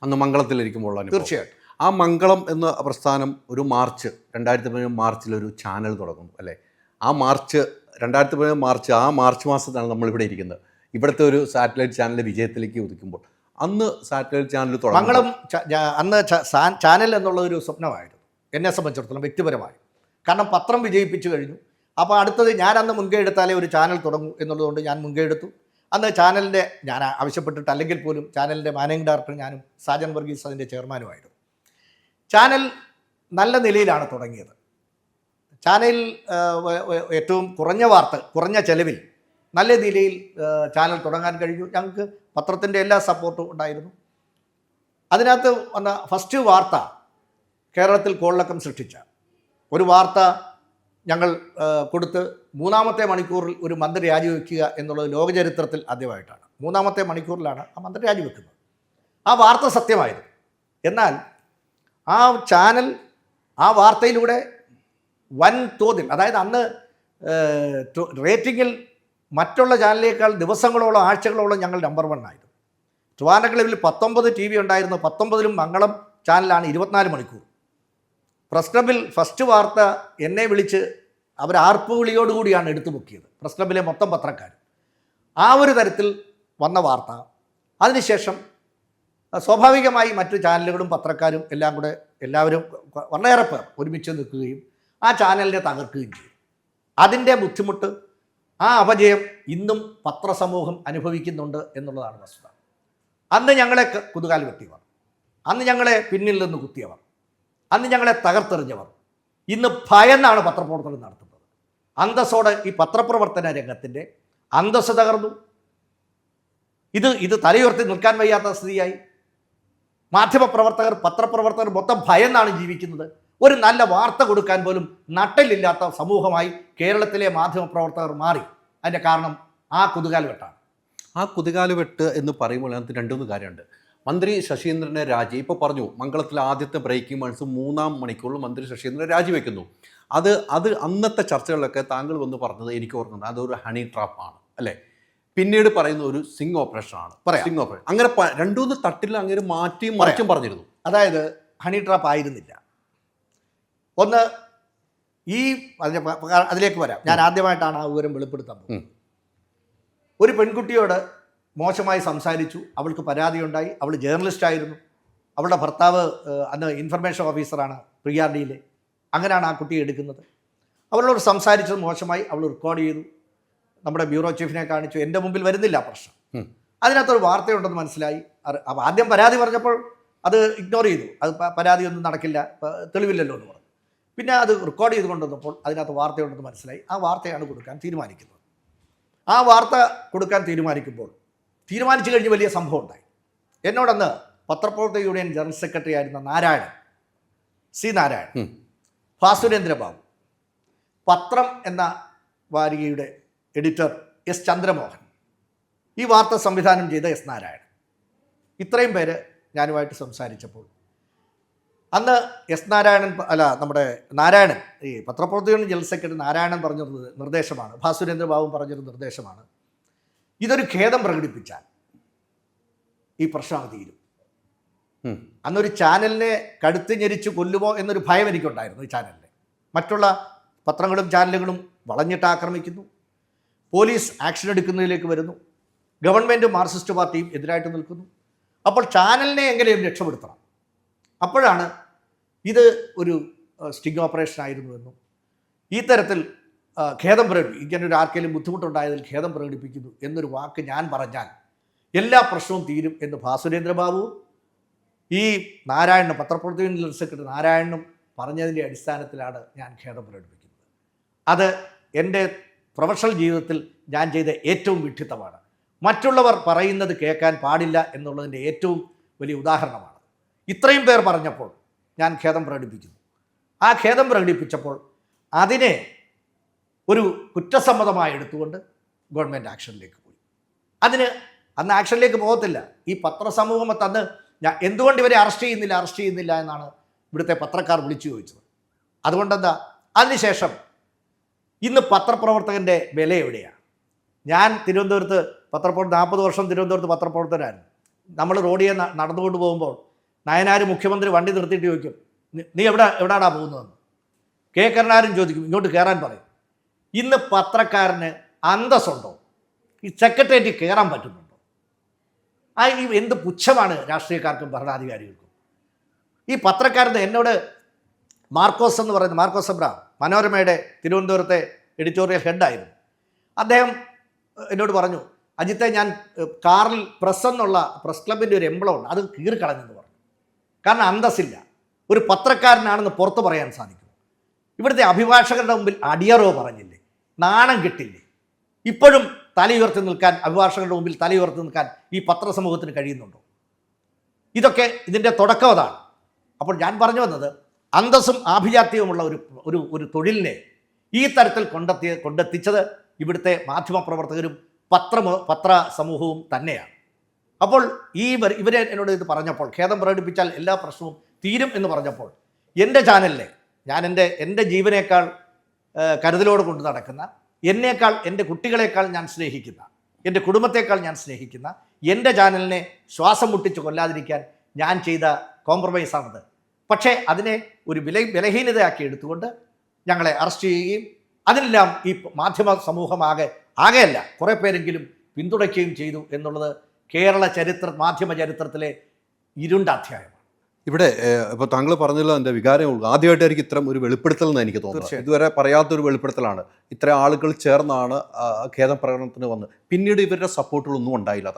അന്ന് മംഗളത്തിലിരിക്കുമ്പോൾ തീർച്ചയായിട്ടും ആ മംഗളം എന്ന പ്രസ്ഥാനം ഒരു 2015 മാർച്ചിലൊരു ചാനൽ തുടങ്ങുന്നു അല്ലേ? ആ 2015 മാർച്ച് മാസത്തിലാണ് നമ്മളിവിടെ ഇരിക്കുന്നത്. ഇവിടുത്തെ ഒരു സാറ്റലൈറ്റ് ചാനൽ വിജയത്തിലേക്ക് ഉദിക്കുമ്പോൾ അന്ന് സാറ്റലൈറ്റ് ചാനൽ തുടങ്ങി. മംഗളം അന്ന് ചാനൽ എന്നുള്ളൊരു സ്വപ്നമായിരുന്നു എന്നെ സംബന്ധിച്ചിടത്തോളം വ്യക്തിപരമായി. കാരണം പത്രം വിജയിപ്പിച്ചു കഴിഞ്ഞു. അപ്പോൾ അടുത്തത് ഞാൻ അന്ന് മുൻകൈ എടുത്താലേ ഒരു ചാനൽ തുടങ്ങൂ എന്നുള്ളതുകൊണ്ട് ഞാൻ മുൻകൈ എടുത്തു. അന്ന് ചാനലിൻ്റെ ഞാൻ ആവശ്യപ്പെട്ടിട്ട് അല്ലെങ്കിൽ പോലും ചാനലിൻ്റെ മാനേജിംഗ് ഡയറക്ടർ ഞാനും സാജൻ വർഗീസ് അതിൻ്റെ ചെയർമാനുമായിരുന്നു. ചാനൽ നല്ല നിലയിലാണ് തുടങ്ങിയത്. ചാനലിൽ ഏറ്റവും കുറഞ്ഞ ചെലവിൽ നല്ല നിലയിൽ ചാനൽ തുടങ്ങാൻ കഴിഞ്ഞു. ഞങ്ങൾക്ക് പത്രത്തിൻ്റെ എല്ലാ സപ്പോർട്ടും ഉണ്ടായിരുന്നു. അതിനകത്ത് വന്ന ഫസ്റ്റ് വാർത്ത കേരളത്തിൽ കോളിളക്കം സൃഷ്ടിച്ച ഒരു വാർത്ത ഞങ്ങൾ കൊടുത്ത് 3ാമത്തെ മണിക്കൂറിൽ ഒരു മന്ത്രി രാജിവെക്കുക എന്നുള്ളത് ലോകചരിത്രത്തിൽ ആദ്യമായിട്ടാണ്. 3ാമത്തെ മണിക്കൂറിലാണ് ആ മന്ത്രി രാജിവെക്കുന്നത്. ആ വാർത്ത സത്യമായിരുന്നു. എന്നാൽ ആ ചാനൽ ആ വാർത്തയിലൂടെ വൻ തോതിൽ, അതായത് അന്ന് റേറ്റിങ്ങിൽ മറ്റുള്ള ചാനലിനേക്കാൾ ദിവസങ്ങളോളം ആഴ്ചകളോളം ഞങ്ങൾ നമ്പർ 1 ആയിരുന്നു. ട്രിവാൻഡ്രങ്ങളിൽ 19 TV ഉണ്ടായിരുന്നു. 19ലും മംഗളം ചാനലാണ് 24 മണിക്കൂർ. പ്രസ് ക്ലബിൽ ഫസ്റ്റ് വാർത്ത എന്നെ വിളിച്ച് അവർ ആർപ്പുവിളിയോടുകൂടിയാണ് എടുത്തു പൊക്കിയത്, പ്രസ് ക്ലബിലെ മൊത്തം പത്രക്കാർ. ആ ഒരു തരത്തിൽ വന്ന വാർത്ത. അതിനുശേഷം സ്വാഭാവികമായി മറ്റു ചാനലുകളും പത്രക്കാരും എല്ലാവരും വളരെയേറെ പേർ ഒരുമിച്ച് നിൽക്കുകയും ആ ചാനലിനെ തകർക്കുകയും ചെയ്യും. അതിൻ്റെ ബുദ്ധിമുട്ട്, ആ അപജയം ഇന്നും പത്രസമൂഹം അനുഭവിക്കുന്നുണ്ട് എന്നുള്ളതാണ് വസ്തുത. അന്ന് ഞങ്ങളെ കുതുകാൽ വെട്ടിയവർ, അന്ന് ഞങ്ങളെ പിന്നിൽ നിന്ന് കുത്തിയവർ, അന്ന് ഞങ്ങളെ തകർത്തെറിഞ്ഞവർ ഇന്ന് ഭയന്നാണ് പത്രപ്രവർത്തനം നടത്തുന്നത്. അന്തസ്സോടെ ഈ പത്രപ്രവർത്തന രംഗത്തിൻ്റെ അന്തസ്സ് തകർന്നു. ഇത് തലയുയർത്തി നിൽക്കാൻ വയ്യാത്ത സ്ഥിതിയായി. പത്രപ്രവർത്തകർ മൊത്തം ഭയന്നാണ് ജീവിക്കുന്നത്. ഒരു നല്ല വാർത്ത കൊടുക്കാൻ പോലും നട്ടലില്ലാത്ത സമൂഹമായി കേരളത്തിലെ മാധ്യമപ്രവർത്തകർ മാറി. അതിൻ്റെ കാരണം ആ കുതുകാൽവെട്ടാണ്. ആ കുതുകാലുവെട്ട് എന്ന് പറയുമ്പോൾ അതിനകത്ത് 2-3 കാര്യമുണ്ട്. മന്ത്രി ശശീന്ദ്രനെ ഇപ്പോൾ പറഞ്ഞു മംഗളത്തിലെ ആദ്യത്തെ ബ്രേക്കിംഗ് മൺസ് 3-ാം മണിക്കൂറിൽ മന്ത്രി ശശീന്ദ്രൻ രാജിവെക്കുന്നു. അത് അന്നത്തെ ചർച്ചകളിലൊക്കെ താങ്കൾ വന്ന് പറഞ്ഞത് എനിക്ക് ഓർക്കുന്നത് അതൊരു ഹണി ട്രാപ്പാണ് അല്ലേ? പിന്നീട് പറയുന്ന ഒരു സിംഗ് ഓപ്പറേഷൻ ആണ്. സിംഗ് ഓപ്പറേഷൻ അങ്ങനെ 2-3 തട്ടിൽ അങ്ങനെ മാറ്റിയും മറിച്ചും പറഞ്ഞിരുന്നു. അതായത് ഹണി ട്രാപ്പ് ആയിരുന്നില്ല. ഒന്ന് അതിലേക്ക് വരാം. ഞാൻ ആദ്യമായിട്ടാണ് ആ വിവരം വെളിപ്പെടുത്താൻ പോകുന്നത്. ഒരു പെൺകുട്ടിയോട് മോശമായി സംസാരിച്ചു, അവൾക്ക് പരാതിയുണ്ടായി. അവൾ ജേർണലിസ്റ്റ് ആയിരുന്നു. അവളുടെ ഭർത്താവ് അന്ന് ഇൻഫർമേഷൻ ഓഫീസറാണ് പ്രിയാർഡിയിലെ. അങ്ങനെയാണ് ആ കുട്ടിയെ എടുക്കുന്നത്. അവളോട് സംസാരിച്ചത് മോശമായി, അവൾ റെക്കോർഡ് ചെയ്തു, നമ്മുടെ ബ്യൂറോ ചീഫിനെ കാണിച്ചു. എൻ്റെ മുമ്പിൽ വരുന്നില്ല പ്രശ്നം. അതിനകത്തൊരു വാർത്തയുണ്ടെന്ന് മനസ്സിലായി. ആദ്യം പരാതി പറഞ്ഞപ്പോൾ അത് ഇഗ്നോർ ചെയ്തു. അത് പരാതിയൊന്നും നടക്കില്ല, തെളിവില്ലല്ലോ എന്ന് പറഞ്ഞു. പിന്നെ അത് റെക്കോർഡ് ചെയ്ത് കൊണ്ടുവന്നപ്പോൾ അതിനകത്ത് വാർത്തയുണ്ടെന്ന് മനസ്സിലായി. ആ വാർത്തയാണ് കൊടുക്കാൻ തീരുമാനിക്കുന്നത്. ആ വാർത്ത കൊടുക്കാൻ തീരുമാനിച്ചു കഴിഞ്ഞ് വലിയ സംഭവം ഉണ്ടായി. എന്നോടന്ന് പത്രപ്രവർത്തക യൂണിയൻ ജനറൽ സെക്രട്ടറി ആയിരുന്ന നാരായണൻ, ഭാസുരേന്ദ്ര ബാബു, പത്രം എന്ന വാരികയുടെ എഡിറ്റർ എസ് ചന്ദ്രമോഹൻ, ഈ വാർത്ത സംവിധാനം ചെയ്ത എസ് നാരായണൻ, ഇത്രയും പേര് ഞാനുമായിട്ട് സംസാരിച്ചപ്പോൾ അന്ന് എസ് നാരായണൻ നാരായണൻ, ഈ പത്രപ്രവർത്തക യൂണിയൻ ജനറൽ സെക്രട്ടറി നാരായണൻ പറഞ്ഞൊരു നിർദ്ദേശമാണ്, ഭാസുരേന്ദ്ര ബാബു പറഞ്ഞൊരു നിർദ്ദേശമാണ്, ഇതൊരു ഖേദം പ്രകടിപ്പിച്ചാൽ ഈ പ്രശ്നം തീരും. അന്നൊരു ചാനലിനെ കടുത്ത് ഞെരിച്ച് കൊല്ലുമോ എന്നൊരു ഭയം എനിക്കുണ്ടായിരുന്നു. ഈ ചാനലിനെ മറ്റുള്ള പത്രങ്ങളും ചാനലുകളും വളഞ്ഞിട്ട് ആക്രമിക്കുന്നു, പോലീസ് ആക്ഷൻ എടുക്കുന്നതിലേക്ക് വരുന്നു, ഗവൺമെൻറ്റും മാർക്സിസ്റ്റ് പാർട്ടിയും എതിരായിട്ട് നിൽക്കുന്നു. അപ്പോൾ ചാനലിനെ എങ്ങനെയും രക്ഷപ്പെടുത്തണം. അപ്പോഴാണ് ഇത് ഒരു സ്റ്റിംഗ് ഓപ്പറേഷൻ ആയിരുന്നുവെന്നും ഈ തരത്തിൽ ഇങ്ങനൊരു ആർക്കെങ്കിലും ബുദ്ധിമുട്ടുണ്ടായതിൽ ഖേദം പ്രകടിപ്പിക്കുന്നു എന്നൊരു വാക്ക് ഞാൻ പറഞ്ഞാൽ എല്ലാ പ്രശ്നവും തീരും എന്ന് ഭാസുരേന്ദ്രബാബുവും ഈ നാരായണനും, പത്രപ്രവർത്തക യൂണിയൻ ജനറൽ സെക്രട്ടറി നാരായണനും പറഞ്ഞതിൻ്റെ അടിസ്ഥാനത്തിലാണ് ഞാൻ ഖേദം പ്രകടിപ്പിക്കുന്നത്. അത് എൻ്റെ പ്രൊഫഷണൽ ജീവിതത്തിൽ ഞാൻ ചെയ്ത ഏറ്റവും വിഡ്ഢിത്തമാണ്. മറ്റുള്ളവർ പറയുന്നത് കേൾക്കാൻ പാടില്ല എന്നുള്ളതിൻ്റെ ഏറ്റവും വലിയ ഉദാഹരണമാണ്. ഇത്രയും പേർ പറഞ്ഞപ്പോൾ ഞാൻ ഖേദം പ്രകടിപ്പിക്കുന്നു. ആ ഖേദം പ്രകടിപ്പിച്ചപ്പോൾ അതിനെ ഒരു കുറ്റസമ്മതമായി എടുത്തുകൊണ്ട് ഗവൺമെൻറ് ആക്ഷനിലേക്ക് പോയി. അന്ന് ആക്ഷനിലേക്ക് പോകത്തില്ല. ഈ പത്രസമൂഹം അന്ന് എന്തുകൊണ്ട് ഇവരെ അറസ്റ്റ് ചെയ്യുന്നില്ല എന്നാണ് ഇവിടുത്തെ പത്രക്കാർ വിളിച്ചു ചോദിച്ചത്. അതുകൊണ്ടെന്താ, അതിനുശേഷം ഇന്ന് പത്രപ്രവർത്തകൻ്റെ വില എവിടെയാണ്? ഞാൻ തിരുവനന്തപുരത്ത് 40 വർഷം തിരുവനന്തപുരത്ത് പത്രപ്രവർത്തകനായിരുന്നു. നമ്മൾ റോഡിയെ നടന്നുകൊണ്ട് പോകുമ്പോൾ നയനാർ മുഖ്യമന്ത്രി വണ്ടി നിർത്തിയിട്ട് ചോദിക്കും, നീ എവിടാടാ പോകുന്നതെന്ന്. കെ കരുണാകരൻ ചോദിക്കും, ഇങ്ങോട്ട് കയറാൻ പറയും. ഇന്ന് പത്രക്കാരന് അന്തസ്സുണ്ടോ? ഈ സെക്രട്ടേറിയറ്റിൽ കയറാൻ പറ്റുന്നുണ്ടോ? ഈ എന്ത് പുച്ഛമാണ് രാഷ്ട്രീയക്കാർക്കും ഭരണാധികാരികൾക്കും. ഈ പത്രക്കാരന് എന്നോട് മാർക്കോസ് എബ്രഹാം, മനോരമയുടെ തിരുവനന്തപുരത്തെ എഡിറ്റോറിയൽ ഹെഡായിരുന്നു. അദ്ദേഹം എന്നോട് പറഞ്ഞു, അജിത്തെ, ഞാൻ കാറിൽ പ്രസ് ക്ലബിൻ്റെ ഒരു എംബ്ലം ഉണ്ട്, അത് കീറിക്കളഞ്ഞെന്ന് പറഞ്ഞു. കാരണം അന്തസ്സില്ല. ഒരു പത്രക്കാരനാണെന്ന് പുറത്ത് പറയാൻ സാധിക്കും. ഇവിടുത്തെ അഭിഭാഷകരുടെ മുമ്പിൽ അടിയറോ പറഞ്ഞില്ലേ? നാണം കിട്ടില്ലേ? ഇപ്പോഴും തലയുയർത്തി നിൽക്കാൻ, അഭിഭാഷകരുടെ മുമ്പിൽ തലയുയർത്തി നിൽക്കാൻ ഈ പത്രസമൂഹത്തിന് കഴിയുന്നുണ്ടോ? ഇതൊക്കെ ഇതിൻ്റെ തുടക്കം അതാണ്. അപ്പോൾ ഞാൻ പറഞ്ഞു വന്നത്, അന്തസ്സും ആഭിജാത്യവുമുള്ള ഒരു തൊഴിലിനെ ഈ തരത്തിൽ കൊണ്ടെത്തിച്ചത് ഇവിടുത്തെ മാധ്യമപ്രവർത്തകരും പത്ര സമൂഹവും തന്നെയാണ്. അപ്പോൾ ഇവരെ എന്നോട് ഇത് പറഞ്ഞപ്പോൾ, ഖേദം പ്രകടിപ്പിച്ചാൽ എല്ലാ പ്രശ്നവും തീരും എന്ന് പറഞ്ഞപ്പോൾ, എൻ്റെ ചാനലിനെ ഞാൻ എൻ്റെ ജീവനേക്കാൾ കരുതലോട് കൊണ്ട് നടക്കുന്ന, എന്നേക്കാൾ എൻ്റെ കുട്ടികളെക്കാൾ ഞാൻ സ്നേഹിക്കുന്ന, എൻ്റെ കുടുംബത്തെക്കാൾ ഞാൻ സ്നേഹിക്കുന്ന എൻ്റെ ചാനലിനെ ശ്വാസം മുട്ടിച്ച് കൊല്ലാതിരിക്കാൻ ഞാൻ ചെയ്ത കോംപ്രമൈസാണത്. പക്ഷേ അതിനെ ഒരു ബലഹീനതയാക്കി എടുത്തുകൊണ്ട് ഞങ്ങളെ അറസ്റ്റ് ചെയ്യുകയും അതിനെല്ലാം ഈ മാധ്യമ സമൂഹം ആകെയല്ല കുറേ പേരെങ്കിലും പിന്തുണയ്ക്കുകയും ചെയ്തു എന്നുള്ളത് കേരള മാധ്യമ ചരിത്രത്തിലെ ഇരുണ്ട അധ്യായമാണ്. ഇവിടെ ഇപ്പോൾ താങ്കൾ പറഞ്ഞല്ലോ, എൻ്റെ വികാരം ആദ്യമായിട്ടായിരിക്കും ഇത്തരം ഒരു വെളിപ്പെടുത്തൽ എന്ന് എനിക്ക് തോന്നുന്നത്. ഇതുവരെ പറയാത്തൊരു വെളിപ്പെടുത്തലാണ്. ഇത്ര ആളുകൾ ചേർന്നാണ് ഖേദം പ്രകടനത്തിന് വന്ന്. പിന്നീട് ഇവരുടെ സപ്പോർട്ടുകളൊന്നും ഉണ്ടായില്ല.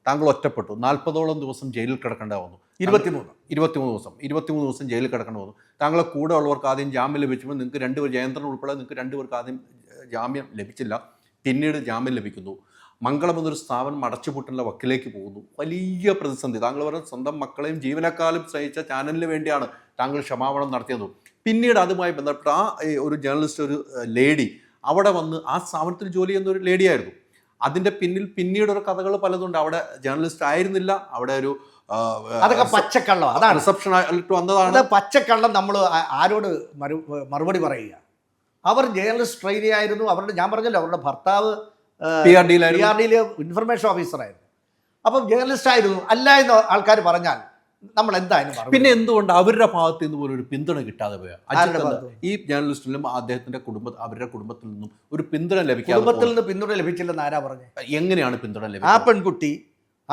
താങ്കൾ ഒറ്റപ്പെട്ടു. 40ഓളം ദിവസം ജയിലിൽ കിടക്കേണ്ട വന്നു. 23 ദിവസം ജയിലിൽ കിടക്കേണ്ടി വന്നു. താങ്കളെ കൂടെ ഉള്ളവർക്ക് ആദ്യം ജാമ്യം ലഭിച്ചപ്പോൾ നിങ്ങൾക്ക് ജയന്ത്രൻ ഉൾപ്പെടെ നിങ്ങൾക്ക് 2 പേർക്ക് ആദ്യം ജാമ്യം ലഭിച്ചില്ല. പിന്നീട് ജാമ്യം ലഭിക്കുന്നു. മംഗളം എന്നൊരു സ്ഥാപനം അടച്ചുപൂട്ടലിൻ്റെ വക്കിലേക്ക് പോകുന്നു. വലിയ പ്രതിസന്ധി. താങ്കൾ പറഞ്ഞ സ്വന്തം മക്കളെയും ജീവനക്കാലും സ്നേഹിച്ച ചാനലിന് വേണ്ടിയാണ് താങ്കൾ ക്ഷമാപണം നടത്തിയത്. പിന്നീട് അതുമായി ബന്ധപ്പെട്ട ഒരു ജേർണലിസ്റ്റ്, ഒരു ലേഡി അവിടെ വന്ന് ആ സ്ഥാപനത്തിൽ ജോലി ചെയ്യുന്ന ഒരു ലേഡിയായിരുന്നു. അതിൻ്റെ പിന്നീട് ഒരു കഥകൾ പലതുണ്ട്. അവിടെ ജേർണലിസ്റ്റ് ആയിരുന്നില്ല, അവിടെ ഒരു അതൊക്കെ പച്ചക്കള്ളം. അതാണ് റിസപ്ഷൻ ആയിട്ട് വന്നതാണ്. പച്ചക്കള്ളം. നമ്മൾ ആരോട് മറുപടി പറയുക? അവർ ജേർണലിസ്റ്റ് ട്രെയിനി ആയിരുന്നു. ഞാൻ പറഞ്ഞല്ലോ, അവരുടെ ഭർത്താവ് PRD ഇൻഫർമേഷൻ ഓഫീസറായിരുന്നു. അപ്പം ജേർണലിസ്റ്റ് ആയിരുന്നു. അല്ല എന്ന് ആൾക്കാർ പറഞ്ഞാൽ നമ്മൾ എന്തായാലും. പിന്നെ എന്തുകൊണ്ട് അവരുടെ ഭാഗത്ത് നിന്ന് പോലും ഒരു പിന്തുണ കിട്ടാതെ പോയാൽ? ഈ ജേർണലിസ്റ്റിലും അവരുടെ കുടുംബത്തിൽ നിന്നും ഒരു പിന്തുണ പിന്തുണ ലഭിച്ചില്ലെന്ന് ആരാ പറഞ്ഞത്? എങ്ങനെയാണ് പിന്തുണ ലഭിച്ചത്?